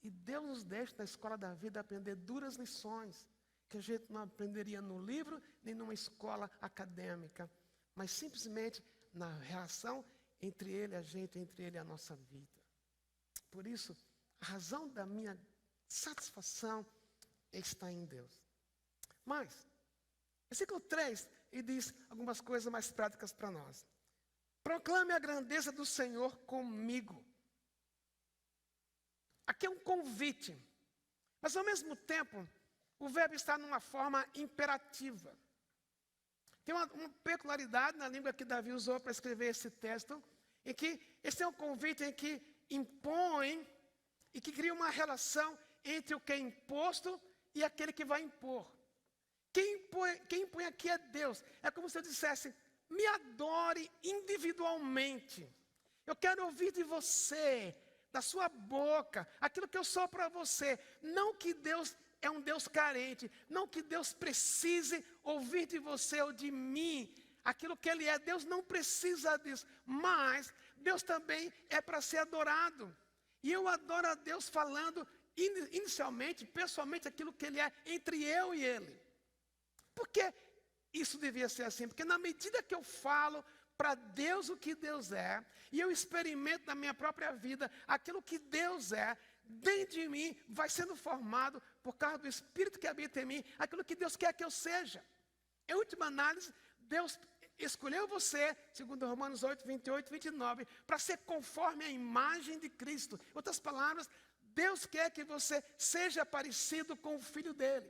E Deus nos deixa na escola da vida aprender duras lições, que a gente não aprenderia no livro, nem numa escola acadêmica, mas simplesmente na relação entre ele e a gente, entre ele e a nossa vida. Por isso, a razão da minha satisfação está em Deus. Mas, versículo 3, ele diz algumas coisas mais práticas para nós. Proclame a grandeza do Senhor comigo. Aqui é um convite, mas ao mesmo tempo, o verbo está numa forma imperativa. Tem uma peculiaridade na língua que Davi usou para escrever esse texto, em que esse é um convite em que impõe e que cria uma relação entre o que é imposto e aquele que vai impor. Quem impõe aqui é Deus. É como se eu dissesse, me adore individualmente. Eu quero ouvir de você, da sua boca, aquilo que eu sou para você. Não que Deus é um Deus carente, não que Deus precise ouvir de você ou de mim aquilo que Ele é. Deus não precisa disso, mas Deus também é para ser adorado. E eu adoro a Deus falando inicialmente, pessoalmente, aquilo que Ele é entre eu e Ele. Por que isso devia ser assim? Porque na medida que eu falo para Deus o que Deus é, e eu experimento na minha própria vida aquilo que Deus é, dentro de mim vai sendo formado, por causa do Espírito que habita em mim, aquilo que Deus quer que eu seja. Em última análise, Deus escolheu você, segundo Romanos 8, 28, 29, para ser conforme a imagem de Cristo. Em outras palavras, Deus quer que você seja parecido com o Filho dele.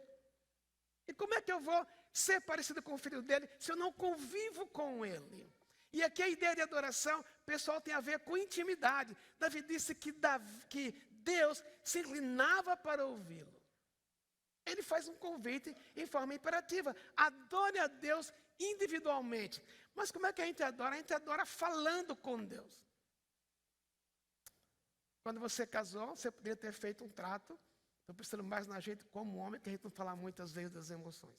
E como é que eu vou ser parecido com o Filho dele se eu não convivo com ele? E aqui a ideia de adoração, pessoal, tem a ver com intimidade. Davi disse que Deus se inclinava para ouvi-lo. Ele faz um convite em forma imperativa. Adore a Deus individualmente. Mas como é que a gente adora? A gente adora falando com Deus. Quando você casou, você poderia ter feito um trato. Estou pensando mais na gente como homem, que a gente não fala muitas vezes das emoções.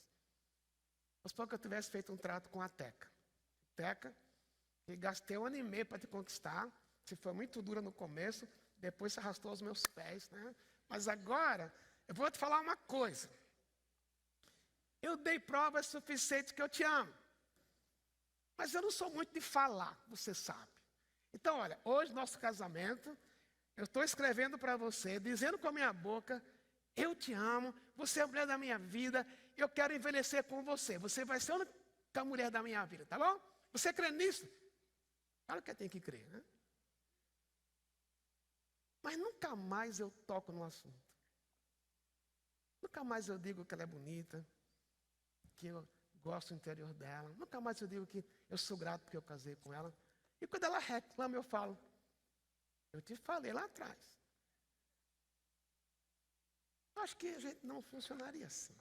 Mas para que eu tivesse feito um trato com a Teca. Teca, que gastei 1 ano e meio para te conquistar. Você foi muito dura no começo, depois você arrastou os meus pés, né? Mas agora, eu vou te falar uma coisa. Eu dei provas suficientes que eu te amo. Mas eu não sou muito de falar, você sabe. Então, olha, hoje nosso casamento, eu estou escrevendo para você, dizendo com a minha boca, eu te amo, você é a mulher da minha vida, eu quero envelhecer com você. Você vai ser a única mulher da minha vida, tá bom? Você crê nisso? Claro que tem que crer, né? Mas nunca mais eu toco no assunto. Nunca mais eu digo que ela é bonita, que eu gosto do interior dela. Nunca mais eu digo que eu sou grato porque eu casei com ela. E quando ela reclama, eu falo, eu te falei lá atrás. Acho que a gente não funcionaria assim.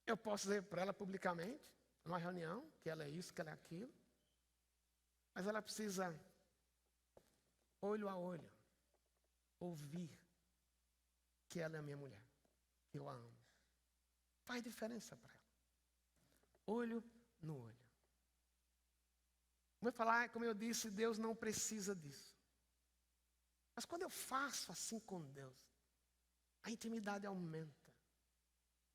Eu posso dizer para ela publicamente, numa reunião, que ela é isso, que ela é aquilo. Mas ela precisa, olho a olho, ouvir que ela é minha mulher, que eu a amo. Faz diferença para ela. Olho no olho. Vou falar, como eu disse, Deus não precisa disso. Mas quando eu faço assim com Deus, a intimidade aumenta.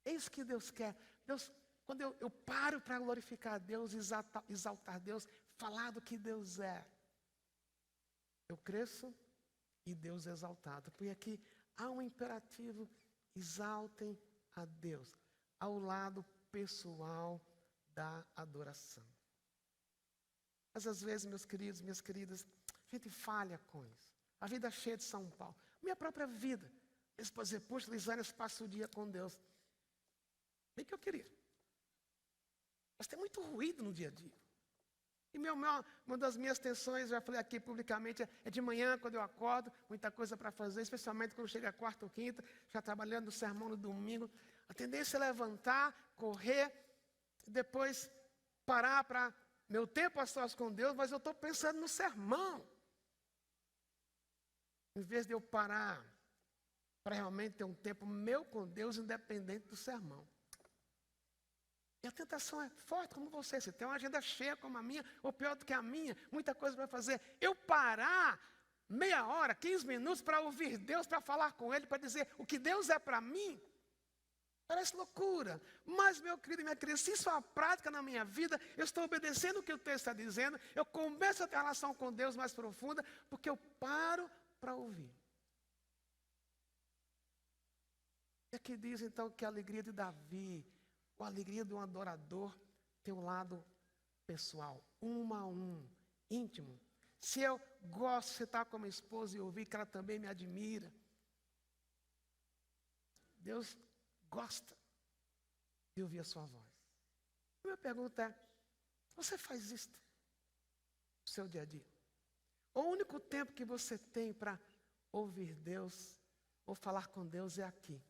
É isso que Deus quer. Deus, quando eu paro para glorificar a Deus, exaltar Deus, falar do que Deus é, eu cresço e Deus é exaltado. Porque aqui há um imperativo, exaltem a Deus, ao lado pessoal da adoração. Mas às vezes, meus queridos, minhas queridas, a gente falha com isso. A vida é cheia de São Paulo. Minha própria vida. Eles podem dizer, poxa, Lisânia passa o dia com Deus. Bem que eu queria. Mas tem muito ruído no dia a dia. E uma das minhas tensões, já falei aqui publicamente, é de manhã, quando eu acordo, muita coisa para fazer, especialmente quando chega a quarta ou quinta, já trabalhando no sermão no domingo. A tendência é levantar, correr, depois parar para meu tempo a sós com Deus, mas eu estou pensando no sermão. Em vez de eu parar para realmente ter um tempo meu com Deus, independente do sermão. E a tentação é forte como você tem uma agenda cheia como a minha, ou pior do que a minha, muita coisa para fazer. Eu parar meia hora, 15 minutos para ouvir Deus, para falar com Ele, para dizer o que Deus é para mim, parece loucura. Mas, meu querido e minha querida, se isso é uma prática na minha vida, eu estou obedecendo o que o texto está dizendo, eu começo a ter uma relação com Deus mais profunda, porque eu paro para ouvir. E aqui diz então que a alegria de Davi, a alegria de um adorador, tem um lado pessoal, um a um, íntimo. Se eu gosto de estar com a minha esposa e ouvir que ela também me admira, Deus gosta de ouvir a sua voz. A minha pergunta é, você faz isso no seu dia a dia? O único tempo que você tem para ouvir Deus ou falar com Deus é aqui,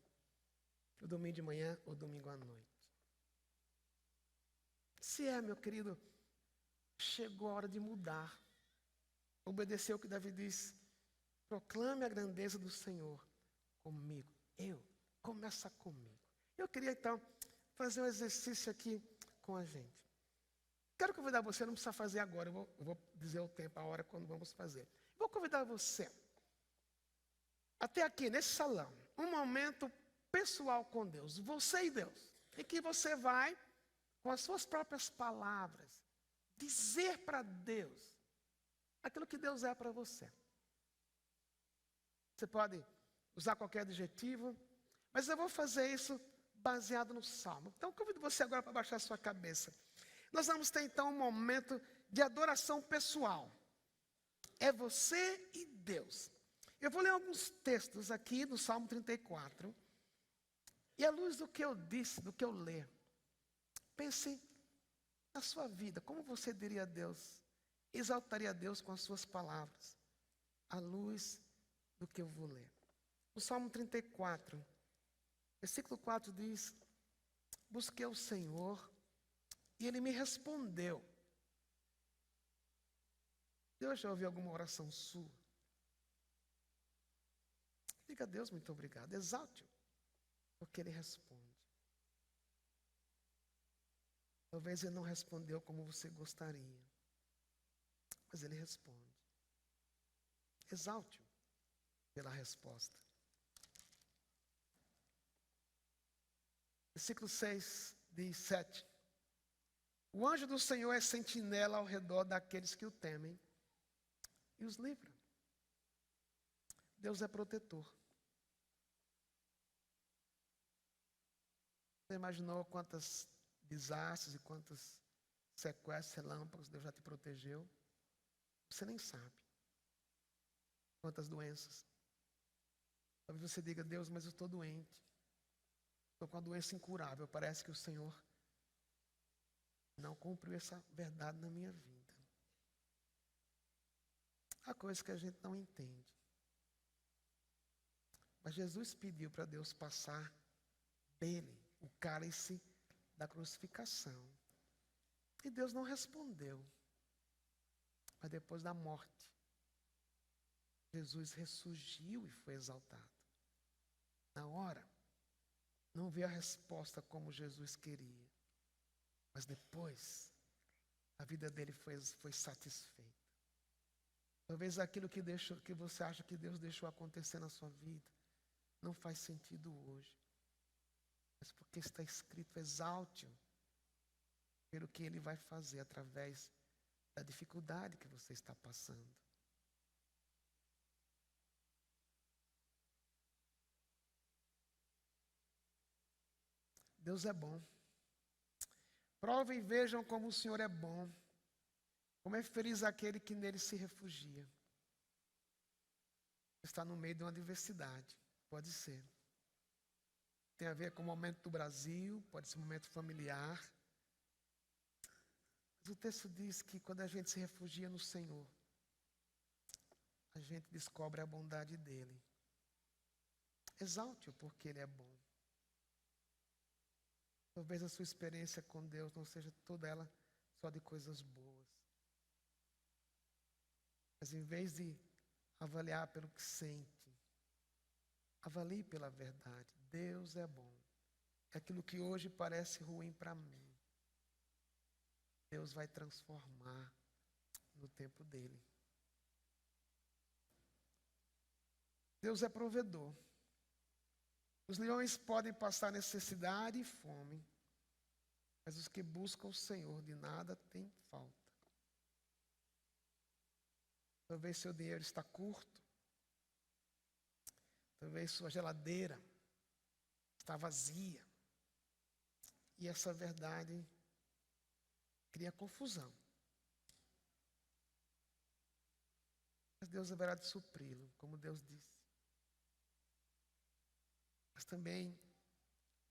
o domingo de manhã ou domingo à noite. Se é, meu querido, chegou a hora de mudar. Obedeceu o que Davi disse. Proclame a grandeza do Senhor comigo. Começa comigo. Eu queria então fazer um exercício aqui com a gente. Quero convidar você, não precisa fazer agora, eu vou dizer o tempo, a hora, quando vamos fazer. Vou convidar você, até aqui, nesse salão, um momento pessoal com Deus, você e Deus, em que você vai, com as suas próprias palavras, dizer para Deus aquilo que Deus é para você. Você pode usar qualquer adjetivo, mas eu vou fazer isso baseado no Salmo. Então, convido você agora para baixar a sua cabeça. Nós vamos ter então um momento de adoração pessoal. É você e Deus. Eu vou ler alguns textos aqui do Salmo 34. E à luz do que eu disse, do que eu ler, pense na sua vida. Como você diria a Deus? Exaltaria a Deus com as suas palavras. À luz do que eu vou ler. O Salmo 34, versículo 4 diz: busquei o Senhor e Ele me respondeu. Deus já ouviu alguma oração sua? Diga a Deus muito obrigado, exalte-o, porque Ele responde. Talvez Ele não respondeu como você gostaria, mas Ele responde. Exalte-o pela resposta. Versículo 6 diz 7. O anjo do Senhor é sentinela ao redor daqueles que o temem e os livra. Deus é protetor. Você imaginou quantos desastres e quantos sequestros, relâmpagos Deus já te protegeu? Você nem sabe. Quantas doenças. Talvez você diga: Deus, mas eu estou doente. Estou com uma doença incurável. Parece que o Senhor não cumpriu essa verdade na minha vida. Há coisas que a gente não entende. Mas Jesus pediu para Deus passar dele o cálice da crucificação. E Deus não respondeu. Mas depois da morte, Jesus ressurgiu e foi exaltado. Na hora, não veio a resposta como Jesus queria. Mas depois, a vida dele foi satisfeita. Talvez aquilo que você acha que Deus deixou acontecer na sua vida não faz sentido hoje. Mas porque está escrito, exalte-o pelo que Ele vai fazer através da dificuldade que você está passando. Deus é bom. Provem e vejam como o Senhor é bom. Como é feliz aquele que nele se refugia. Está no meio de uma adversidade. Pode ser. Tem a ver com o momento do Brasil, pode ser um momento familiar. Mas o texto diz que quando a gente se refugia no Senhor, a gente descobre a bondade dele. Exalte-o porque ele é bom. Talvez a sua experiência com Deus não seja toda ela só de coisas boas. Mas em vez de avaliar pelo que sente, avalie pela verdade. Deus é bom. É aquilo que hoje parece ruim para mim. Deus vai transformar no tempo dele. Deus é provedor. Os leões podem passar necessidade e fome, mas os que buscam o Senhor de nada têm falta. Talvez seu dinheiro está curto. Talvez sua geladeira está vazia. E essa verdade cria confusão. Mas Deus haverá de supri-lo, como Deus disse. Mas também,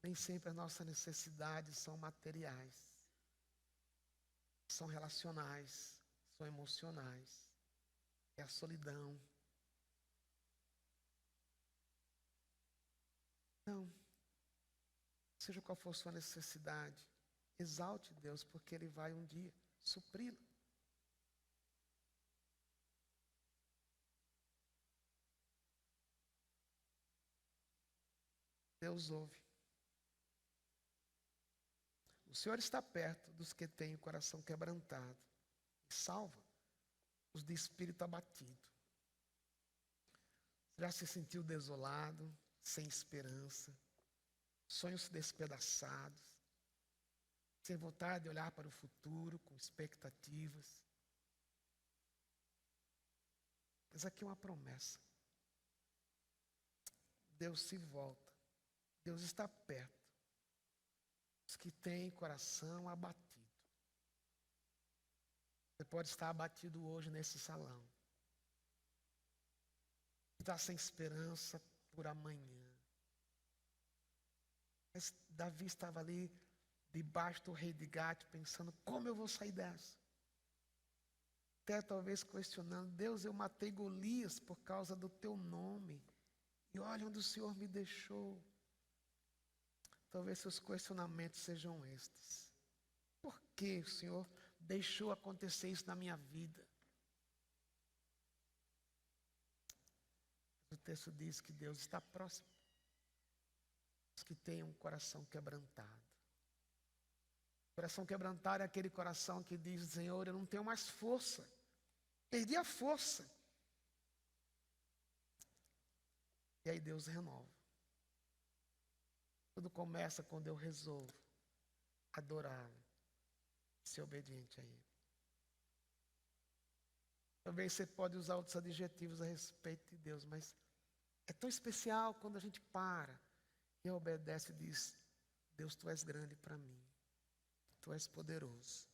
nem sempre as nossas necessidades são materiais. São relacionais, são emocionais. É a solidão. Então, seja qual for a sua necessidade, exalte Deus, porque Ele vai um dia supri-la. Deus ouve. O Senhor está perto dos que têm o coração quebrantado e salva os de espírito abatido. Já se sentiu desolado, sem esperança, sonhos despedaçados, sem vontade de olhar para o futuro, com expectativas. Mas aqui é uma promessa. Deus se volta. Deus está perto. Os que têm coração abatido. Você pode estar abatido hoje nesse salão. Está sem esperança por amanhã. Mas Davi estava ali, debaixo do rei de Gate, pensando, como eu vou sair dessa? Até talvez questionando, Deus, eu matei Golias por causa do teu nome. E olha onde o Senhor me deixou. Talvez seus questionamentos sejam estes. Por que o Senhor deixou acontecer isso na minha vida? O texto diz que Deus está próximo. Os que têm um coração quebrantado. Coração quebrantado é aquele coração que diz, Senhor, eu não tenho mais força. Perdi a força. E aí Deus renova. Tudo começa quando eu resolvo adorá-lo, ser obediente a Ele. Talvez você pode usar outros adjetivos a respeito de Deus, mas é tão especial quando a gente para e obedece e diz, Deus, Tu és grande para mim. Tu és poderoso.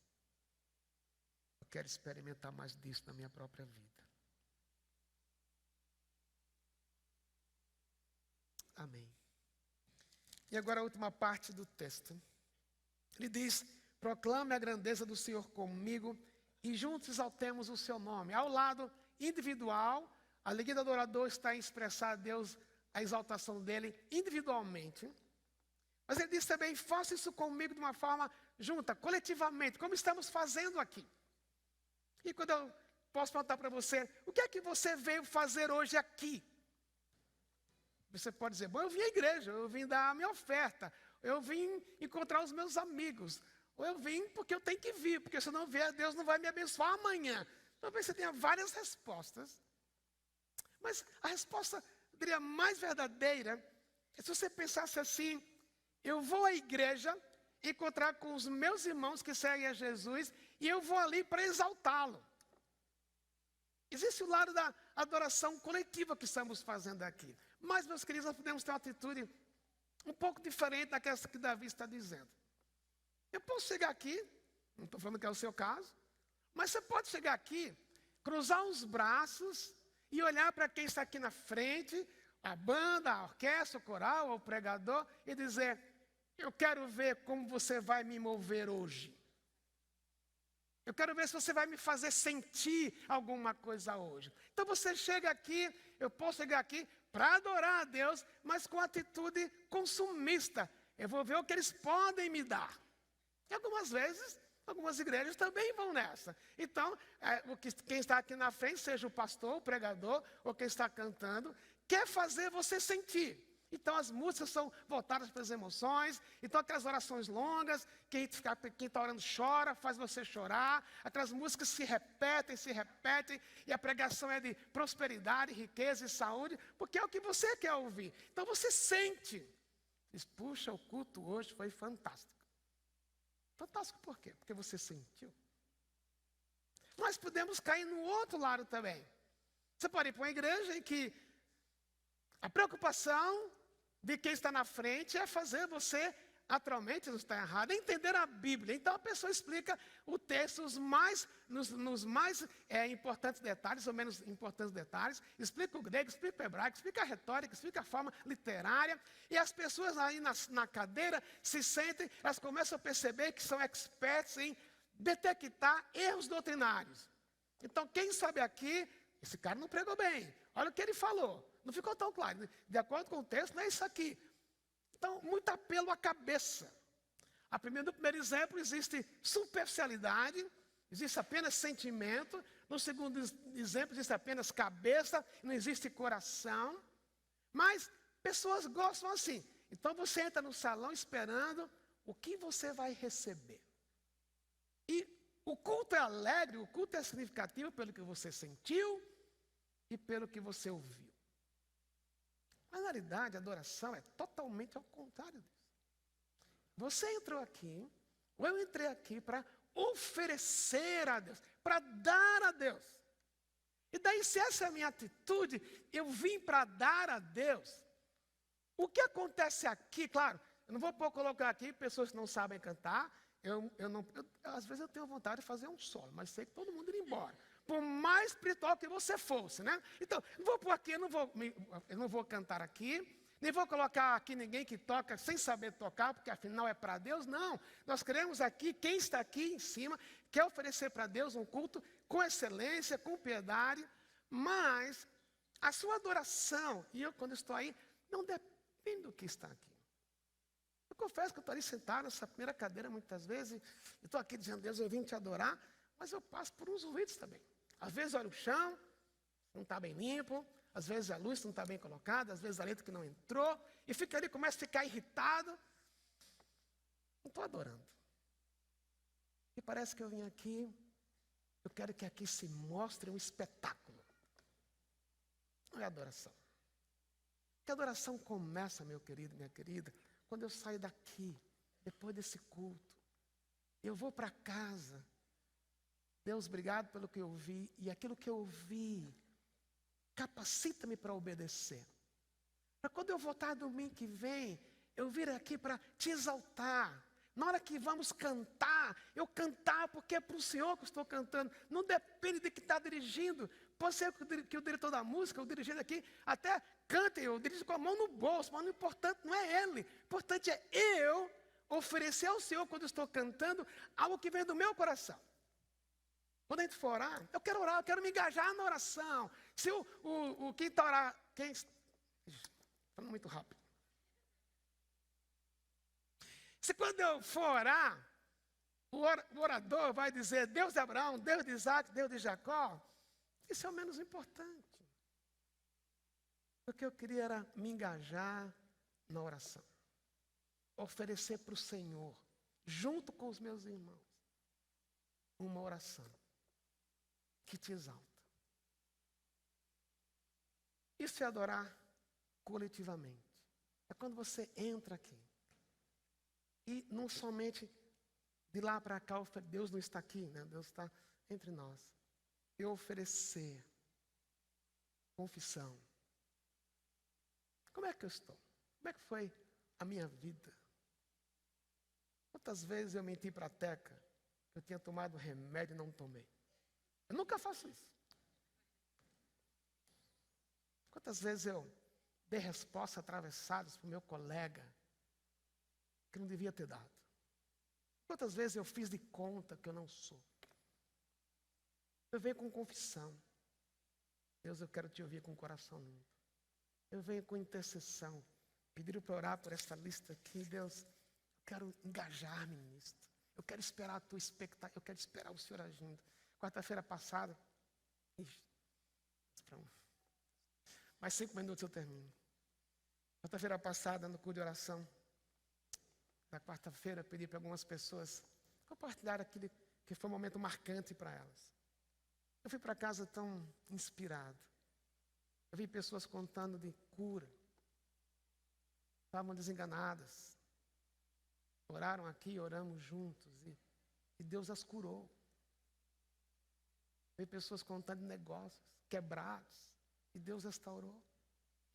Eu quero experimentar mais disso na minha própria vida. Amém. E agora a última parte do texto. Ele diz, proclame a grandeza do Senhor comigo e juntos exaltemos o seu nome. Ao lado individual, a alegria do adorador está em expressar a Deus a exaltação dele individualmente. Mas ele diz também, faça isso comigo de uma forma junta, coletivamente, como estamos fazendo aqui. E quando eu posso perguntar para você, o que é que você veio fazer hoje aqui? Você pode dizer, bom, eu vim à igreja, eu vim dar a minha oferta, eu vim encontrar os meus amigos, ou eu vim porque eu tenho que vir, porque se eu não vier, Deus não vai me abençoar amanhã. Talvez você tenha várias respostas. Mas a resposta, eu diria, mais verdadeira, é se você pensasse assim, eu vou à igreja encontrar com os meus irmãos que seguem a Jesus e eu vou ali para exaltá-lo. Existe o lado da adoração coletiva que estamos fazendo aqui. Mas, meus queridos, nós podemos ter uma atitude um pouco diferente daquela que Davi está dizendo. Eu posso chegar aqui, não estou falando que é o seu caso, mas você pode chegar aqui, cruzar os braços e olhar para quem está aqui na frente, a banda, a orquestra, o coral, o pregador, e dizer, eu quero ver como você vai me mover hoje. Eu quero ver se você vai me fazer sentir alguma coisa hoje. Então você chega aqui, eu posso chegar aqui para adorar a Deus, mas com atitude consumista. Eu vou ver o que eles podem me dar. E algumas vezes, algumas igrejas também vão nessa. Então, quem está aqui na frente, seja o pastor, o pregador, ou quem está cantando, quer fazer você sentir. Então as músicas são voltadas para as emoções. Então aquelas orações longas, quem está orando chora, faz você chorar. Aquelas músicas se repetem, e a pregação é de prosperidade, riqueza e saúde, porque é o que você quer ouvir. Então você sente. Diz, puxa, o culto hoje foi fantástico. Fantástico por quê? Porque você sentiu. Nós podemos cair no outro lado também. Você pode ir para uma igreja em que a preocupação de quem está na frente é fazer você, naturalmente, não está errado, é entender a Bíblia. Então a pessoa explica o texto nos mais importantes detalhes, ou menos importantes detalhes, explica o grego, explica o hebraico, explica a retórica, explica a forma literária, e as pessoas aí na cadeira se sentem, elas começam a perceber que são experts em detectar erros doutrinários. Então quem sabe aqui, esse cara não pregou bem, olha o que ele falou. Não ficou tão claro. De acordo com o texto, não é isso aqui. Então, muito apelo à cabeça. No primeiro exemplo, existe superficialidade, existe apenas sentimento. No segundo exemplo, existe apenas cabeça, não existe coração. Mas pessoas gostam assim. Então você entra no salão esperando o que você vai receber. E o culto é alegre, o culto é significativo pelo que você sentiu e pelo que você ouviu. Mas na realidade, a adoração é totalmente ao contrário disso. Você entrou aqui, ou eu entrei aqui para oferecer a Deus, para dar a Deus. E daí, se essa é a minha atitude, eu vim para dar a Deus. O que acontece aqui, claro, eu não vou colocar aqui pessoas que não sabem cantar. Às vezes eu tenho vontade de fazer um solo, mas sei que todo mundo iria embora. Por mais espiritual que você fosse, né? Então, não vou pôr aqui, eu não vou cantar aqui, nem vou colocar aqui ninguém que toca sem saber tocar, porque afinal é para Deus. Não, nós queremos aqui, quem está aqui em cima, quer oferecer para Deus um culto com excelência, com piedade, mas a sua adoração, e eu quando estou aí, não depende do que está aqui. Eu confesso que eu estou ali sentado nessa primeira cadeira muitas vezes, e estou aqui dizendo, Deus, eu vim te adorar, mas eu passo por uns ruídos também. Às vezes olho o chão, não está bem limpo, às vezes a luz não está bem colocada, às vezes a letra que não entrou, e fica ali, começa a ficar irritado. Não estou adorando. E parece que eu vim aqui, eu quero que aqui se mostre um espetáculo. Não é adoração. Porque a adoração começa, meu querido, minha querida, quando eu saio daqui, depois desse culto. Eu vou para casa. Deus, obrigado pelo que eu vi, e aquilo que eu vi, capacita-me para obedecer. Para quando eu voltar domingo que vem, eu vir aqui para te exaltar. Na hora que vamos cantar, eu cantar porque é para o Senhor que eu estou cantando. Não depende de quem está dirigindo. Pode ser que o diretor da música, o dirigente aqui, até cante, eu dirijo com a mão no bolso, mas o importante não é ele. O importante é eu oferecer ao Senhor, quando eu estou cantando, algo que vem do meu coração. Quando a gente for orar, eu quero me engajar na oração. Se quem está orando, falando muito rápido. Se quando eu for orar, o orador vai dizer, Deus de Abraão, Deus de Isaac, Deus de Jacó, isso é o menos importante. O que eu queria era me engajar na oração. Oferecer para o Senhor, junto com os meus irmãos, uma oração que te exalta. Isso é adorar coletivamente. É quando você entra aqui. E não somente de lá para cá, Deus não está aqui, né? Deus está entre nós. E oferecer confissão. Como é que eu estou? Como é que foi a minha vida? Quantas vezes eu menti para a Teca que eu tinha tomado remédio e não tomei? Eu nunca faço isso. Quantas vezes eu dei respostas atravessadas para o meu colega que não devia ter dado? Quantas vezes eu fiz de conta que eu não sou? Eu venho com confissão. Deus, eu quero te ouvir com o coração limpo. Eu venho com intercessão. Pediram para orar por essa lista aqui. Deus, eu quero engajar-me nisto. Eu quero esperar a tua expectativa. Eu quero esperar o Senhor agindo. Quarta-feira passada. Mais 5 minutos eu termino. Quarta-feira passada, no culto de oração, na quarta-feira, eu pedi para algumas pessoas compartilhar aquilo que foi um momento marcante para elas. Eu fui para casa tão inspirado. Eu vi pessoas contando de cura. Estavam desenganadas. Oraram aqui, oramos juntos. E Deus as curou. Vi pessoas contando de negócios quebrados. E Deus restaurou.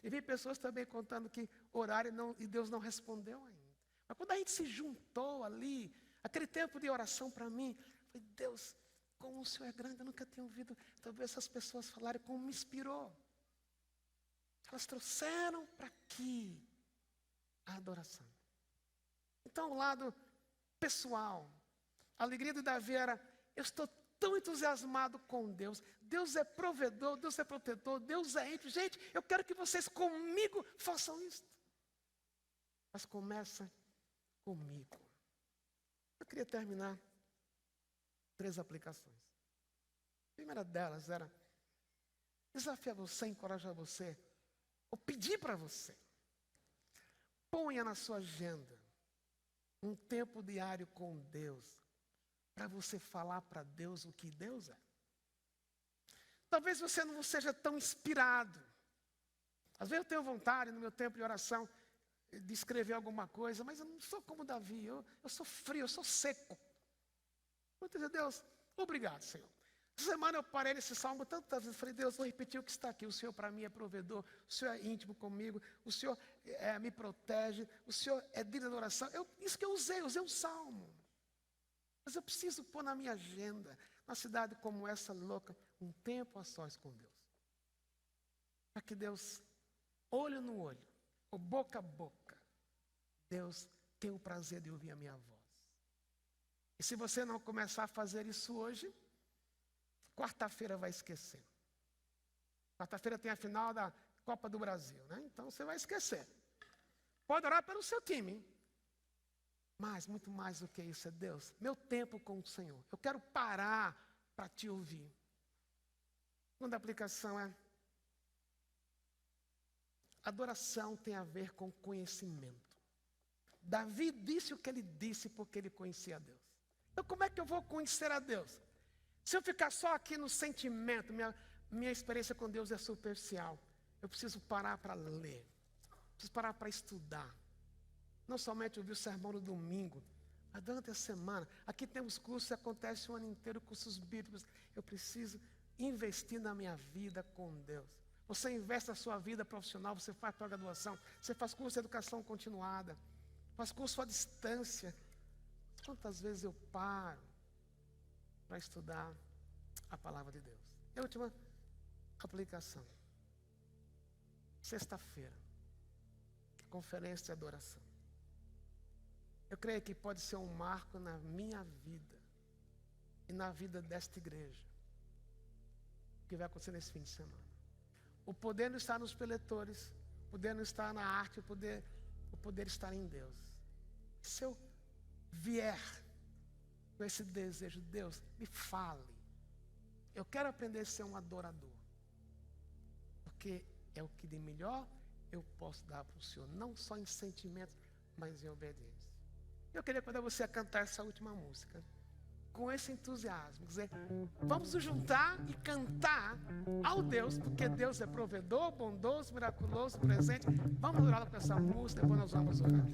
E vi pessoas também contando que oraram e Deus não respondeu ainda. Mas quando a gente se juntou ali, aquele tempo de oração para mim, foi Deus, como o Senhor é grande, eu nunca tinha ouvido talvez essas pessoas falarem como me inspirou. Elas trouxeram para aqui a adoração. Então, o lado pessoal, a alegria de Davi era, eu estou tão entusiasmado com Deus. Deus é provedor, Deus é protetor, Deus é ente. Gente, eu quero que vocês comigo façam isso. Mas começa comigo. Eu queria terminar 3 aplicações. A primeira delas era desafiar você, encorajar você, ou pedir para você. Ponha na sua agenda um tempo diário com Deus, para você falar para Deus o que Deus é. Talvez você não seja tão inspirado. Às vezes eu tenho vontade, no meu tempo de oração, de escrever alguma coisa, mas eu não sou como Davi, eu sou frio, eu sou seco. Vou dizer, Deus, obrigado, Senhor. Essa semana eu parei nesse salmo tantas vezes, falei, Deus, vou repetir o que está aqui. O Senhor para mim é provedor, o Senhor é íntimo comigo, o Senhor me protege, o Senhor é digno da oração. Isso que eu usei um salmo. Mas eu preciso pôr na minha agenda, numa cidade como essa louca, um tempo a sós com Deus. Para que Deus, olho no olho, ou boca a boca, Deus tem o prazer de ouvir a minha voz. E se você não começar a fazer isso hoje, quarta-feira vai esquecer. Quarta-feira tem a final da Copa do Brasil, né? Então você vai esquecer. Pode orar pelo seu time, hein? Mas muito mais do que isso é Deus, meu tempo com o Senhor. Eu quero parar para te ouvir. A segunda aplicação é: adoração tem a ver com conhecimento. Davi disse o que ele disse porque ele conhecia a Deus. Então como é que eu vou conhecer a Deus? Se eu ficar só aqui no sentimento, minha experiência com Deus é superficial. Eu preciso parar para ler. Preciso parar para estudar. Não somente ouvir o sermão no domingo, mas durante a semana. Aqui temos cursos que acontecem o ano inteiro, cursos bíblicos. Eu preciso investir na minha vida com Deus. Você investe na sua vida profissional, você faz pós-graduação, você faz curso de educação continuada, faz curso à distância. Quantas vezes eu paro para estudar a palavra de Deus? E a última aplicação. Sexta-feira, conferência de adoração. Eu creio que pode ser um marco na minha vida e na vida desta igreja. O que vai acontecer nesse fim de semana. O poder não está nos preletores, o poder não está na arte, o poder está em Deus. Se eu vier com esse desejo, Deus, me fale. Eu quero aprender a ser um adorador. Porque é o que de melhor eu posso dar para o Senhor, não só em sentimento, mas em obediência. Eu queria convidar você a cantar essa última música, com esse entusiasmo, dizer, vamos nos juntar e cantar ao Deus, porque Deus é provedor, bondoso, miraculoso, presente. Vamos orar com essa música, depois nós vamos orar.